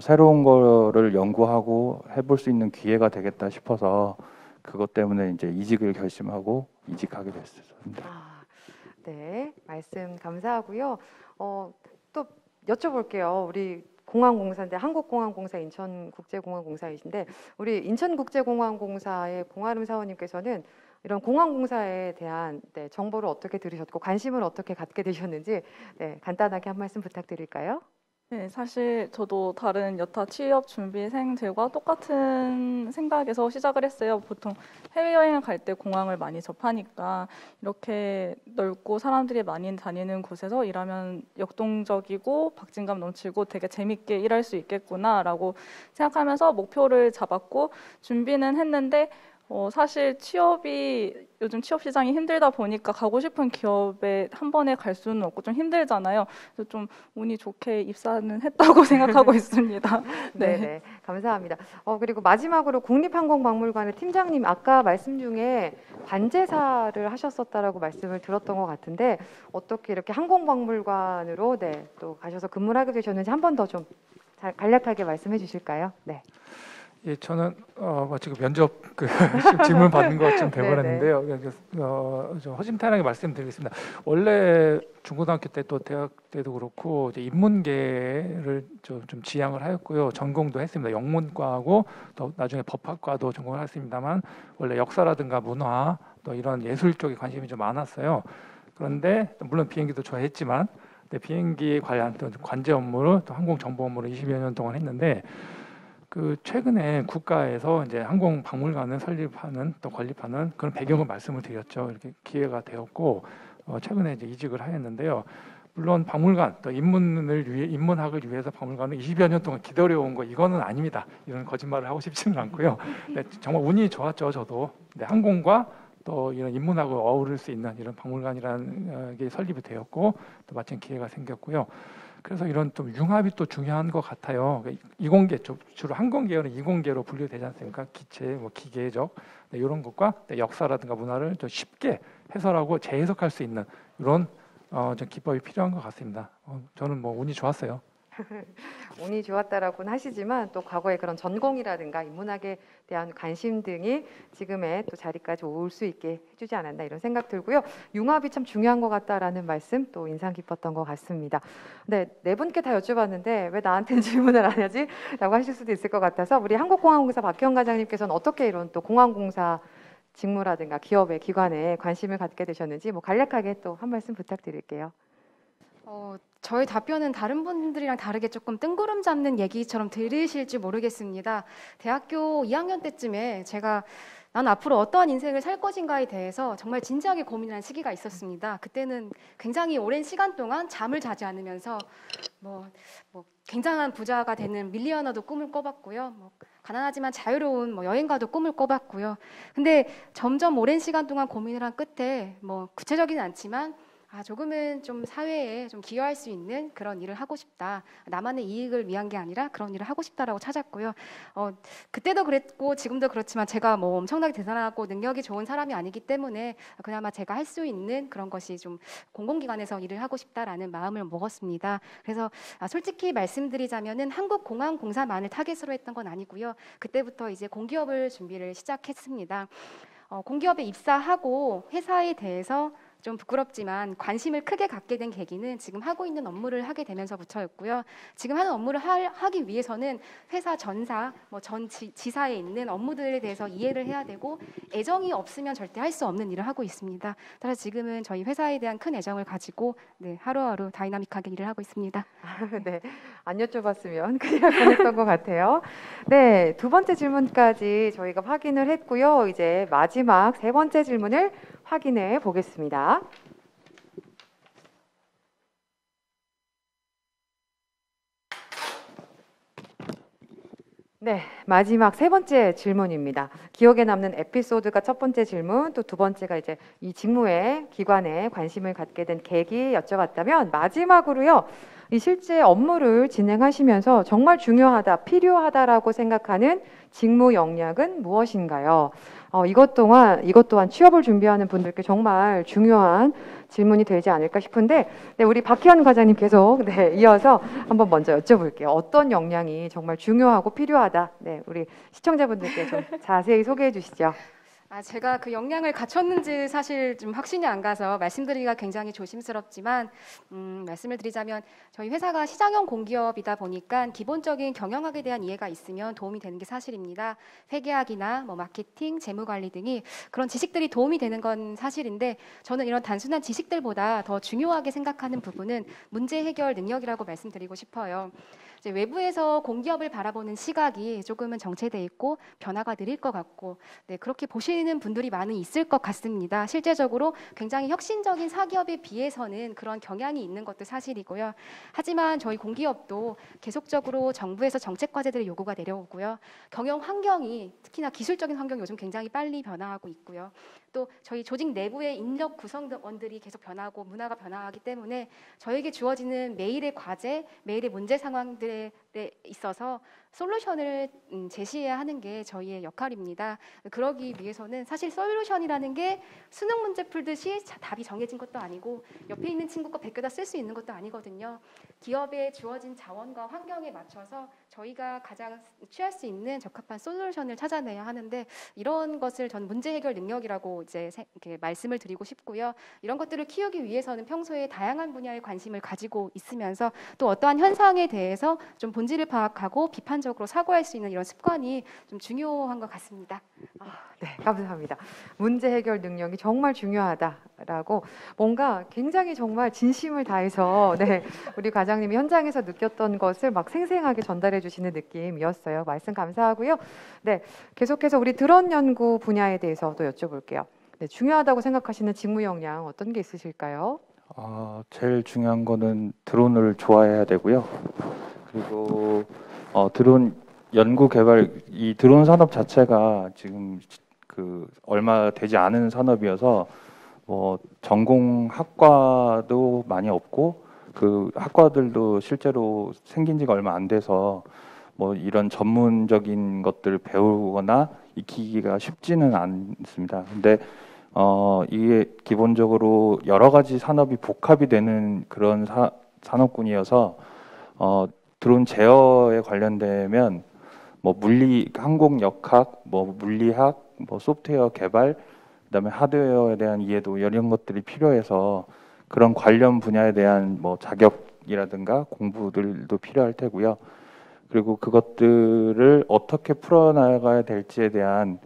새로운 거를 연구하고 해볼 수 있는 기회가 되겠다 싶어서 그것 때문에 이제 이직을 결심하고 이직하게 됐습니다.
네, 말씀 감사하고요. 또 여쭤볼게요. 우리 공항공사인데 한국공항공사 인천국제공항공사이신데 우리 인천국제공항공사의 봉아름 사원님께서는 이런 공항공사에 대한 정보를 어떻게 들으셨고 관심을 어떻게 갖게 되셨는지 간단하게 한 말씀 부탁드릴까요?
네, 사실 저도 다른 여타 취업 준비생들과 똑같은 생각에서 시작을 했어요. 보통 해외여행을 갈 때 공항을 많이 접하니까 이렇게 넓고 사람들이 많이 다니는 곳에서 일하면 역동적이고 박진감 넘치고 되게 재밌게 일할 수 있겠구나라고 생각하면서 목표를 잡았고 준비는 했는데 사실 요즘 취업 시장이 힘들다 보니까 가고 싶은 기업에 한 번에 갈 수는 없고 좀 힘들잖아요. 그래서 좀 운이 좋게 입사는 했다고 생각하고 있습니다.
네, 감사합니다. 그리고 마지막으로 국립항공박물관의 팀장님 아까 말씀 중에 관제사를 하셨었다라고 말씀을 들었던 것 같은데 어떻게 이렇게 항공박물관으로 또 가셔서 근무를 하게 되셨는지 한 번 더 좀 간략하게 말씀해 주실까요? 네.
예, 저는 지금 면접 질문 받는 것좀 돼버렸는데요. 좀 허심탄회하게 말씀드리겠습니다. 원래 중고등학교 때 또 대학 때도 그렇고 이제 인문계를 좀 지향을 하였고요. 전공도 했습니다. 영문과하고 또 나중에 법학과도 전공을 했습니다만 원래 역사라든가 문화 또 이런 예술 쪽에 관심이 좀 많았어요. 그런데 물론 비행기도 좋아했지만 비행기에 관련 또 관제 업무를 또 항공 정보 업무를 20여 년 동안 했는데. 최근에 국가에서 이제 항공박물관을 설립하는 또 건립하는 그런 배경을 말씀을 드렸죠. 이렇게 기회가 되었고 최근에 이제 이직을 하였는데요. 물론 박물관 또 인문학을 위해서 박물관을 20여 년 동안 기다려온 거 이거는 아닙니다. 이런 거짓말을 하고 싶지는 않고요. 네, 정말 운이 좋았죠. 저도 네, 항공과 또 이런 인문학을 어우를 수 있는 이런 박물관이라는 게 설립이 되었고 또 마침 기회가 생겼고요. 그래서 이런 좀 융합이 또 중요한 것 같아요. 이공계 주로 항공계열은 이공계로 분류되지 않습니까? 기체, 뭐 기계적 네, 이런 것과 역사라든가 문화를 좀 쉽게 해설하고 재해석할 수 있는 이런 좀 기법이 필요한 것 같습니다. 저는 뭐 운이 좋았어요.
운이 좋았다라고는 하시지만 또 과거의 그런 전공이라든가 인문학에 대한 관심 등이 지금의 또 자리까지 올 수 있게 해주지 않았나 이런 생각 들고요. 융합이 참 중요한 것 같다라는 말씀 또 인상 깊었던 것 같습니다. 네 분께 다 여쭤봤는데 왜 나한테는 질문을 안 하지? 라고 하실 수도 있을 것 같아서 우리 한국공항공사 박희원 과장님께서는 어떻게 이런 또 공항공사 직무라든가 기업의 기관에 관심을 갖게 되셨는지 뭐 간략하게 또 한 말씀 부탁드릴게요.
저희 답변은 다른 분들이랑 다르게 조금 뜬구름 잡는 얘기처럼 들으실지 모르겠습니다. 대학교 2학년 때쯤에 제가 난 앞으로 어떠한 인생을 살 것인가에 대해서 정말 진지하게 고민하는 시기가 있었습니다. 그때는 굉장히 오랜 시간 동안 잠을 자지 않으면서 뭐 굉장한 부자가 되는 밀리어너도 꿈을 꿔봤고요. 가난하지만 자유로운 여행가도 꿈을 꿔봤고요. 근데 점점 오랜 시간 동안 고민을 한 끝에 구체적이진 않지만 조금은 좀 사회에 좀 기여할 수 있는 그런 일을 하고 싶다. 나만의 이익을 위한 게 아니라 그런 일을 하고 싶다라고 찾았고요. 그때도 그랬고 지금도 그렇지만 제가 엄청나게 대단하고 능력이 좋은 사람이 아니기 때문에 그나마 제가 할 수 있는 그런 것이 좀 공공기관에서 일을 하고 싶다라는 마음을 먹었습니다. 그래서 솔직히 말씀드리자면은 한국공항공사만을 타겟으로 했던 건 아니고요. 그때부터 이제 공기업을 준비를 시작했습니다. 공기업에 입사하고 회사에 대해서 좀 부끄럽지만 관심을 크게 갖게 된 계기는 지금 하고 있는 업무를 하게 되면서부터였고요. 지금 하는 업무를 하기 위해서는 회사 전사, 전 지사에 있는 업무들에 대해서 이해를 해야 되고 애정이 없으면 절대 할 수 없는 일을 하고 있습니다. 따라서 지금은 저희 회사에 대한 큰 애정을 가지고 하루하루 다이나믹하게 일을 하고 있습니다.
네, 안 여쭤봤으면 그냥 보냈던 것 같아요. 네, 두 번째 질문까지 저희가 확인을 했고요. 이제 마지막 세 번째 질문을 확인해 보겠습니다. 네, 마지막 세 번째 질문입니다. 기억에 남는 에피소드가 첫 번째 질문, 또 두 번째가 이제 이 직무에 기관에 관심을 갖게 된 계기 여쭤봤다면 마지막으로요. 이 실제 업무를 진행하시면서 정말 중요하다, 필요하다라고 생각하는 직무 역량은 무엇인가요? 이것 또한 취업을 준비하는 분들께 정말 중요한 질문이 되지 않을까 싶은데, 네, 우리 박희원 과장님 계속 이어서 한번 먼저 여쭤볼게요. 어떤 역량이 정말 중요하고 필요하다? 네, 우리 시청자분들께 좀 자세히 소개해 주시죠.
제가 그 역량을 갖췄는지 사실 좀 확신이 안 가서 말씀드리기가 굉장히 조심스럽지만 말씀을 드리자면 저희 회사가 시장형 공기업이다 보니까 기본적인 경영학에 대한 이해가 있으면 도움이 되는 게 사실입니다. 회계학이나 마케팅, 재무관리 등이 그런 지식들이 도움이 되는 건 사실인데 저는 이런 단순한 지식들보다 더 중요하게 생각하는 부분은 문제 해결 능력이라고 말씀드리고 싶어요. 이제 외부에서 공기업을 바라보는 시각이 조금은 정체돼 있고 변화가 느릴 것 같고 그렇게 보시는 분들이 많이 있을 것 같습니다. 실제적으로 굉장히 혁신적인 사기업에 비해서는 그런 경향이 있는 것도 사실이고요. 하지만 저희 공기업도 계속적으로 정부에서 정책 과제들의 요구가 내려오고요. 경영 환경이 특히나 기술적인 환경이 요즘 굉장히 빨리 변화하고 있고요. 또 저희 조직 내부의 인력 구성원들이 계속 변하고 문화가 변화하기 때문에 저에게 주어지는 매일의 과제, 매일의 문제 상황들에 있어서 솔루션을 제시해야 하는 게 저희의 역할입니다. 그러기 위해서는 사실 솔루션이라는 게 수능 문제 풀듯이 답이 정해진 것도 아니고 옆에 있는 친구 거 베껴다 쓸 수 있는 것도 아니거든요. 기업에 주어진 자원과 환경에 맞춰서 저희가 가장 취할 수 있는 적합한 솔루션을 찾아내야 하는데 이런 것을 전 문제 해결 능력이라고 이제 이렇게 말씀을 드리고 싶고요. 이런 것들을 키우기 위해서는 평소에 다양한 분야에 관심을 가지고 있으면서 또 어떠한 현상에 대해서 좀 본질을 파악하고 비판적으로 사고할 수 있는 이런 습관이 좀 중요한 것 같습니다.
네, 감사합니다. 문제 해결 능력이 정말 중요하다라고 뭔가 굉장히 정말 진심을 다해서 우리 과장님이 현장에서 느꼈던 것을 막 생생하게 전달해 주시는 느낌이었어요. 말씀 감사하고요. 네, 계속해서 우리 드론 연구 분야에 대해서 또 여쭤볼게요. 네, 중요하다고 생각하시는 직무 역량 어떤 게 있으실까요?
제일 중요한 거는 드론을 좋아해야 되고요. 그리고 드론 연구 개발, 이 드론 산업 자체가 지금 얼마 되지 않은 산업이어서 전공 학과도 많이 없고 그 학과들도 실제로 생긴 지가 얼마 안 돼서 이런 전문적인 것들을 배우거나 익히기가 쉽지는 않습니다. 근데 이게 기본적으로 여러 가지 산업이 복합이 되는 그런 산업군이어서 드론 제어에 관련되면 항공역학, 물리학, 소프트웨어 개발, 그다음에 하드웨어에 대한 이해도 이런 것들이 필요해서 그런 관련 분야에 대한 자격이라든가 공부들도 필요할 테고요. 그리고 그것들을 어떻게 풀어나가야 될지에 대한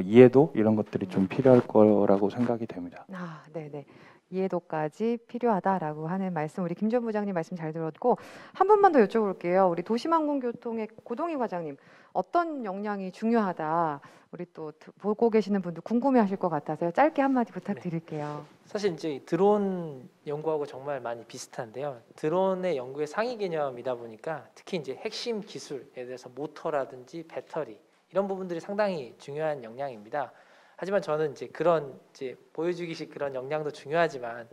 이해도 이런 것들이 좀 필요할 거라고 생각이 됩니다.
네네. 이해도까지 필요하다라고 하는 말씀, 우리 김 전 부장님 말씀 잘 들었고, 한 분만 더 여쭤볼게요. 우리 도심항공교통의 고동희 과장님, 어떤 역량이 중요하다, 우리 또 보고 계시는 분들 궁금해하실 것 같아서요. 짧게 한마디 부탁드릴게요.
사실 이제 드론 연구하고 정말 많이 비슷한데요. 드론의 연구의 상위 개념이다 보니까 특히 이제 핵심 기술, 예를 들어서 모터라든지 배터리 이런 부분들이 상당히 중요한 역량입니다. 하지만 저는 이제 보여주기식 그런 역량도 중요하지만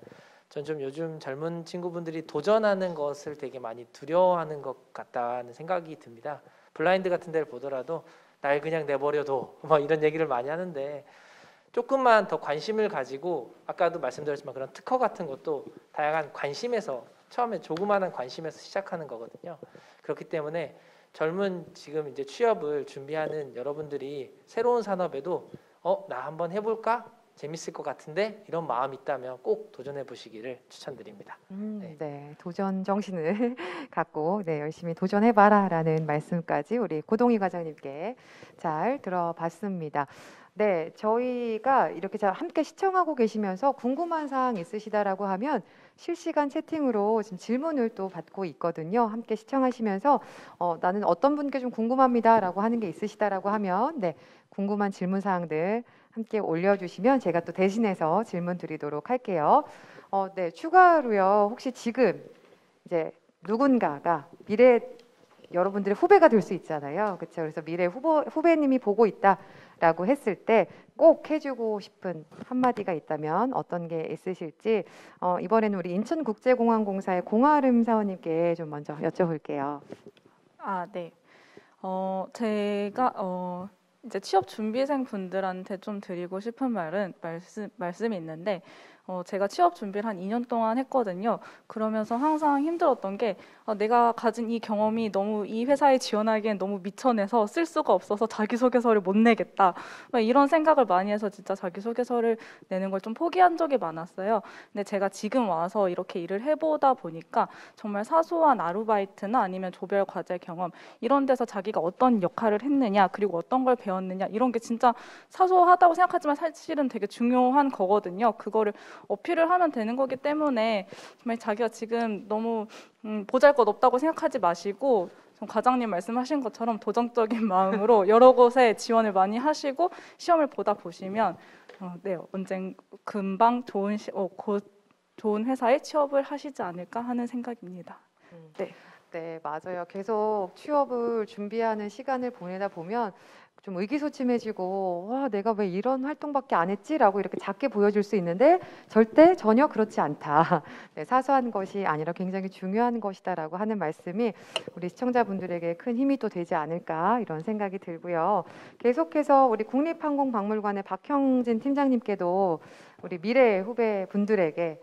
전 좀 요즘 젊은 친구분들이 도전하는 것을 되게 많이 두려워하는 것 같다는 생각이 듭니다. 블라인드 같은 데를 보더라도 날 그냥 내버려둬 이런 얘기를 많이 하는데, 조금만 더 관심을 가지고, 아까도 말씀드렸지만 그런 특허 같은 것도 다양한 관심에서, 처음에 조그마한 관심에서 시작하는 거거든요. 그렇기 때문에 젊은 지금 이제 취업을 준비하는 여러분들이 새로운 산업에도 나 한번 해볼까? 재밌을 것 같은데 이런 마음이 있다면 꼭 도전해 보시기를 추천드립니다.
네, 도전 정신을 갖고 열심히 도전해봐라라는 말씀까지 우리 고동희 과장님께 잘 들어봤습니다. 네, 저희가 이렇게 함께 시청하고 계시면서 궁금한 사항 있으시다라고 하면 실시간 채팅으로 지금 질문을 또 받고 있거든요. 함께 시청하시면서 나는 어떤 분께 좀 궁금합니다라고 하는 게 있으시다라고 하면 궁금한 질문 사항들 함께 올려주시면 제가 또 대신해서 질문 드리도록 할게요. 추가로요. 혹시 지금 이제 누군가가 미래 여러분들의 후배가 될 수 있잖아요. 그렇죠? 그래서 미래 후배님이 보고 있다라고 했을 때 꼭 해주고 싶은 한마디가 있다면 어떤 게 있으실지 이번에는 우리 인천국제공항공사의 공아름 사원님께 좀 먼저 여쭤볼게요.
네. 제가 이제 취업 준비생 분들한테 좀 드리고 싶은 말씀이 있는데, 제가 취업 준비를 한 2년 동안 했거든요. 그러면서 항상 힘들었던 게 내가 가진 이 경험이 너무 이 회사에 지원하기엔 너무 미천해서 쓸 수가 없어서 자기소개서를 못 내겠다, 이런 생각을 많이 해서 진짜 자기소개서를 내는 걸 좀 포기한 적이 많았어요. 근데 제가 지금 와서 이렇게 일을 해보다 보니까 정말 사소한 아르바이트나 아니면 조별 과제 경험, 이런 데서 자기가 어떤 역할을 했느냐, 그리고 어떤 걸 배웠느냐, 이런 게 진짜 사소하다고 생각하지만 사실은 되게 중요한 거거든요. 그거를 어필을 하면 되는 거기 때문에 정말 자기가 지금 너무 보잘것없다고 생각하지 마시고, 과장님 말씀하신 것처럼 도전적인 마음으로 여러 곳에 지원을 많이 하시고 시험을 보다 보시면 언젠 금방 좋은 회사에 취업을 하시지 않을까 하는 생각입니다.
네, 맞아요. 계속 취업을 준비하는 시간을 보내다 보면 좀 의기소침해지고 와, 내가 왜 이런 활동밖에 안 했지라고 이렇게 작게 보여질 수 있는데 전혀 그렇지 않다. 사소한 것이 아니라 굉장히 중요한 것이다라고 하는 말씀이 우리 시청자분들에게 큰 힘이 또 되지 않을까 이런 생각이 들고요. 계속해서 우리 국립항공박물관의 박형진 팀장님께도 우리 미래 후배 분들에게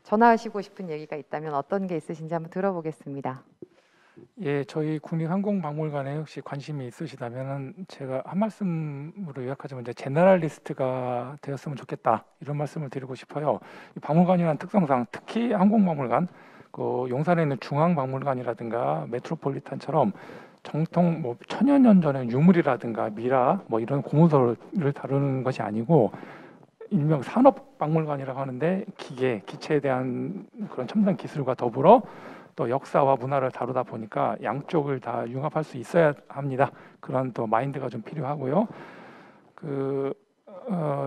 전하시고 싶은 얘기가 있다면 어떤 게 있으신지 한번 들어보겠습니다.
저희 국립항공박물관에 혹시 관심이 있으시다면 제가 한 말씀으로 요약하자면 이제 제너럴리스트가 되었으면 좋겠다, 이런 말씀을 드리고 싶어요. 이 박물관이라는 특성상 특히 항공박물관, 용산에 있는 중앙박물관이라든가 메트로폴리탄처럼 정통 천여 년 전의 유물이라든가 미라 이런 고무서를 다루는 것이 아니고 일명 산업박물관이라고 하는데 기체에 대한 그런 첨단 기술과 더불어 또 역사와 문화를 다루다 보니까 양쪽을 다 융합할 수 있어야 합니다. 그런 또 마인드가 좀 필요하고요.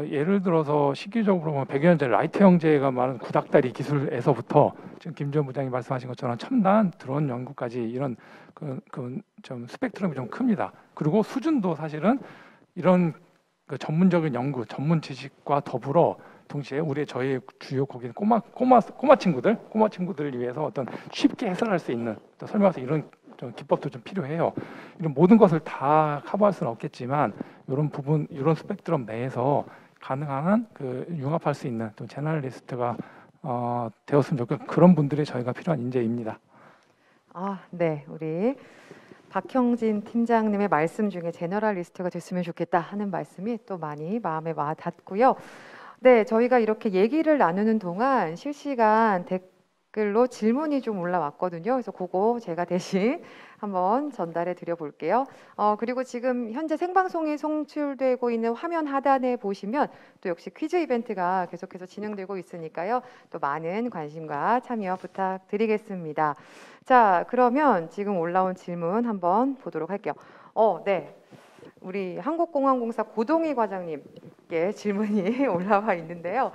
예를 들어서 시기적으로 보면 100여 년 전 라이트 형제가 말하는 구닥다리 기술에서부터 지금 김지원 부장이 말씀하신 것처럼 첨단 드론 연구까지 이런 좀 스펙트럼이 좀 큽니다. 그리고 수준도 사실은 이런 그 전문적인 연구, 전문 지식과 더불어 동시에 저희 주요 거기는 꼬마 친구들을 위해서 어떤 쉽게 해설할 수 있는 또 설명할 수 있는 이런 좀 기법도 좀 필요해요. 이런 모든 것을 다 커버할 수는 없겠지만 이런 부분, 이런 스펙트럼 내에서 가능한 그 융합할 수 있는 또 제너럴리스트가 되었으면 좋겠고 그런 분들이 저희가 필요한 인재입니다.
네, 우리 박형진 팀장님의 말씀 중에 제너럴리스트가 됐으면 좋겠다 하는 말씀이 또 많이 마음에 와 닿고요. 네, 저희가 이렇게 얘기를 나누는 동안 실시간 댓글로 질문이 좀 올라왔거든요. 그래서 그거 제가 대신 한번 전달해 드려 볼게요. 그리고 지금 현재 생방송이 송출되고 있는 화면 하단에 보시면 또 역시 퀴즈 이벤트가 계속해서 진행되고 있으니까요. 또 많은 관심과 참여 부탁드리겠습니다. 자, 그러면 지금 올라온 질문 한번 보도록 할게요. 네. 우리 한국공항공사 고동희 과장님께 질문이 올라와 있는데요.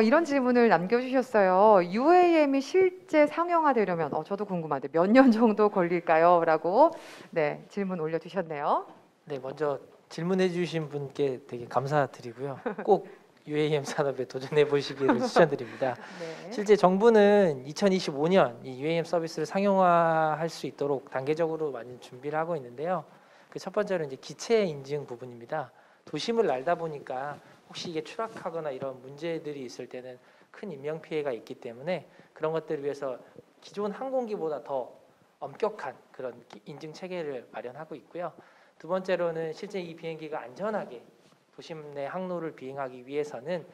이런 질문을 남겨주셨어요. UAM이 실제 상용화되려면 저도 궁금한데 몇 년 정도 걸릴까요? 라고 네, 질문 올려주셨네요.
네, 먼저 질문해 주신 분께 되게 감사드리고요. 꼭 UAM 산업에 도전해 보시기를 추천드립니다.
네.
실제 정부는 2025년 이 UAM 서비스를 상용화할 수 있도록 단계적으로 많이 준비를 하고 있는데요. 그 첫 번째로 이제 기체 인증 부분입니다. 도심을 날다 보니까 혹시 이게 추락하거나 이런 문제들이 있을 때는 큰 인명 피해가 있기 때문에 그런 것들을 위해서 기존 항공기보다 더 엄격한 그런 인증 체계를 마련하고 있고요. 두 번째로는 실제 이 비행기가 안전하게 도심 내 항로를 비행하기 위해서는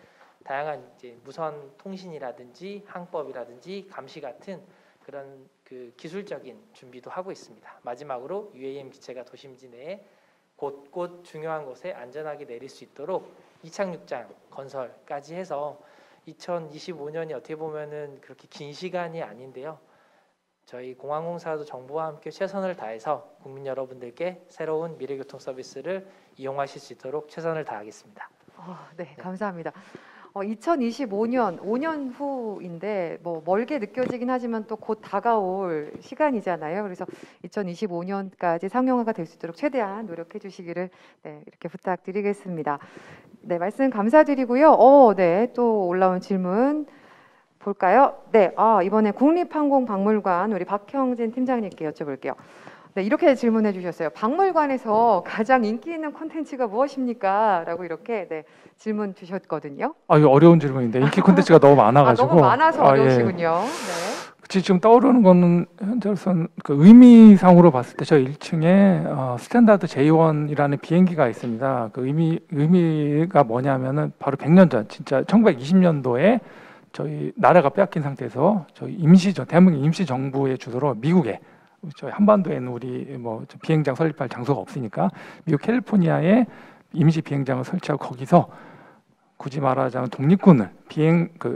다양한 이제 무선 통신이라든지 항법이라든지 감시 같은 그런 그 기술적인 준비도 하고 있습니다. 마지막으로 UAM 기체가 도심지 내에 곳곳 중요한 곳에 안전하게 내릴 수 있도록 이착륙장 건설까지 해서 2025년이 어떻게 보면은 그렇게 긴 시간이 아닌데요. 저희 공항공사도 정부와 함께 최선을 다해서 국민 여러분들께 새로운 미래교통 서비스를 이용하실 수 있도록 최선을 다하겠습니다.
네, 감사합니다. 2025년 5년 후인데 뭐 멀게 느껴지긴 하지만 또 곧 다가올 시간이잖아요. 그래서 2025년까지 상용화가 될 수 있도록 최대한 노력해 주시기를 네, 이렇게 부탁드리겠습니다. 네, 말씀 감사드리고요. 네, 또 올라온 질문 볼까요? 네, 이번에 국립항공박물관 우리 박형진 팀장님께 여쭤볼게요. 네, 이렇게 질문해 주셨어요. 박물관에서 가장 인기 있는 콘텐츠가 무엇입니까? 라고 이렇게 네, 질문 주셨거든요.
이거 어려운 질문인데 인기 콘텐츠가 너무 많아가지고
너무 많아서 어려우시군요.
예.
네.
지금 떠오르는 거는 현재로선 그 의미상으로 봤을 때 저 1층에 스탠다드 J1이라는 비행기가 있습니다. 그 의미가 뭐냐면은 바로 100년 전, 진짜 1920년도에 저희 나라가 빼앗긴 상태에서 저희 대한민국 임시 정부의 주도로 미국에 저희 한반도에는 우리 뭐 비행장 설립할 장소가 없으니까 미국 캘리포니아에 임시 비행장을 설치하고 거기서 굳이 말하자면 독립군을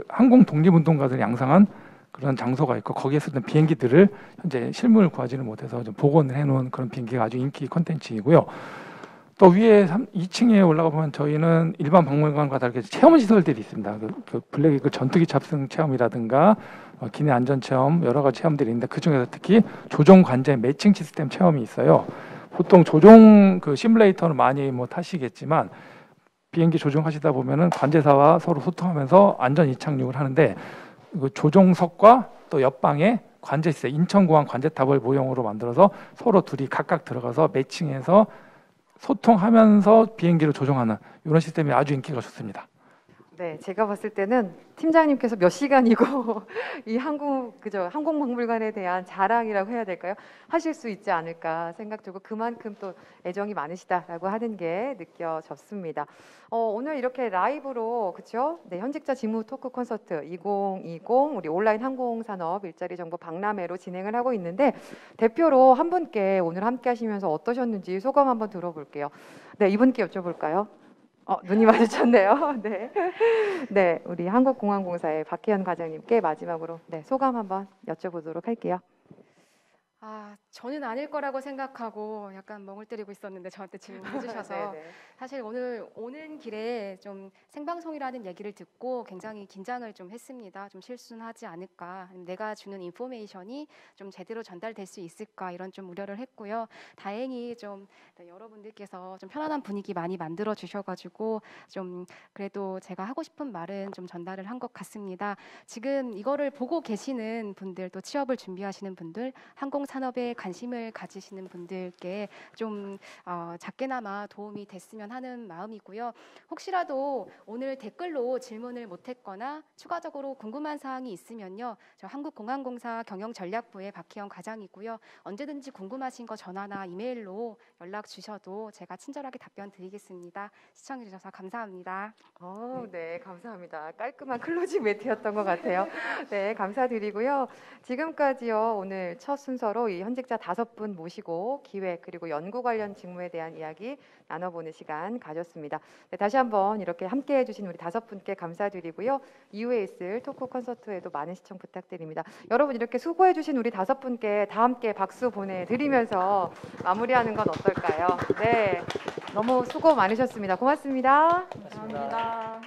항공 독립운동가들 양성한 그런 장소가 있고 거기에 쓰던 비행기들을 현재 실물을 구하지는 못해서 좀 복원을 해놓은 그런 비행기가 아주 인기 콘텐츠이고요. 또 위에 2층에 올라가 보면 저희는 일반 박물관과 다르게 체험 시설들이 있습니다. 그 블랙이글 전투기 탑승 체험이라든가 기내 안전 체험 여러 가지 체험들이 있는데 그 중에서 특히 조종 관제 매칭 시스템 체험이 있어요. 보통 조종 그 시뮬레이터는 많이 뭐 타시겠지만 비행기 조종하시다 보면은 관제사와 서로 소통하면서 안전 이착륙을 하는데 그 조종석과 또 옆방에 관제 시스템 인천공항 관제탑을 모형으로 만들어서 서로 둘이 각각 들어가서 매칭해서 소통하면서 비행기를 조종하는 이런 시스템이 아주 인기가 좋습니다.
네, 제가 봤을 때는 팀장님께서 몇 시간이고 이 항공박물관에 대한 자랑이라고 해야 될까요? 하실 수 있지 않을까 생각 들고 그만큼 또 애정이 많으시다라고 하는 게 느껴졌습니다. 오늘 이렇게 라이브로 그렇죠? 네, 현직자 직무 토크 콘서트 2020 우리 온라인 항공산업 일자리 정보 박람회로 진행을 하고 있는데 대표로 한 분께 오늘 함께 하시면서 어떠셨는지 소감 한번 들어볼게요. 네, 이분께 여쭤볼까요? 눈이 마주쳤네요. 네. 네, 우리 한국공항공사의 박혜연 과장님께 마지막으로 네, 소감 한번 여쭤보도록 할게요.
저는 아닐 거라고 생각하고 약간 멍을 때리고 있었는데 저한테 질문해 주셔서
네네.
사실 오늘 오는 길에 좀 생방송이라는 얘기를 듣고 굉장히 긴장을 좀 했습니다. 좀 실수는 하지 않을까, 내가 주는 인포메이션이 좀 제대로 전달될 수 있을까 이런 좀 우려를 했고요. 다행히 좀 여러분들께서 좀 편안한 분위기 많이 만들어 주셔가지고 좀 그래도 제가 하고 싶은 말은 좀 전달을 한 것 같습니다. 지금 이거를 보고 계시는 분들, 또 취업을 준비하시는 분들, 항공산업에 관심을 가지시는 분들께 좀 작게나마 도움이 됐으면 하는 마음이고요. 혹시라도 오늘 댓글로 질문을 못했거나 추가적으로 궁금한 사항이 있으면요, 저 한국공항공사 경영전략부의 박희영 과장이고요. 언제든지 궁금하신 거 전화나 이메일로 연락 주셔도 제가 친절하게 답변 드리겠습니다. 시청해 주셔서 감사합니다.
네, 감사합니다. 깔끔한 클로징 멘트였던 것 같아요. 네, 감사드리고요. 지금까지요, 오늘 첫 순서로 이 현직자 5분 모시고 기획 그리고 연구 관련 직무에 대한 이야기 나눠보는 시간 가졌습니다. 네, 다시 한번 이렇게 함께해 주신 우리 5분께 감사드리고요. 이후에 있을 토크 콘서트에도 많은 시청 부탁드립니다. 여러분, 이렇게 수고해 주신 우리 5분께 다 함께 박수 보내드리면서 마무리하는 건 어떨까요? 네, 너무 수고 많으셨습니다. 고맙습니다.
감사합니다.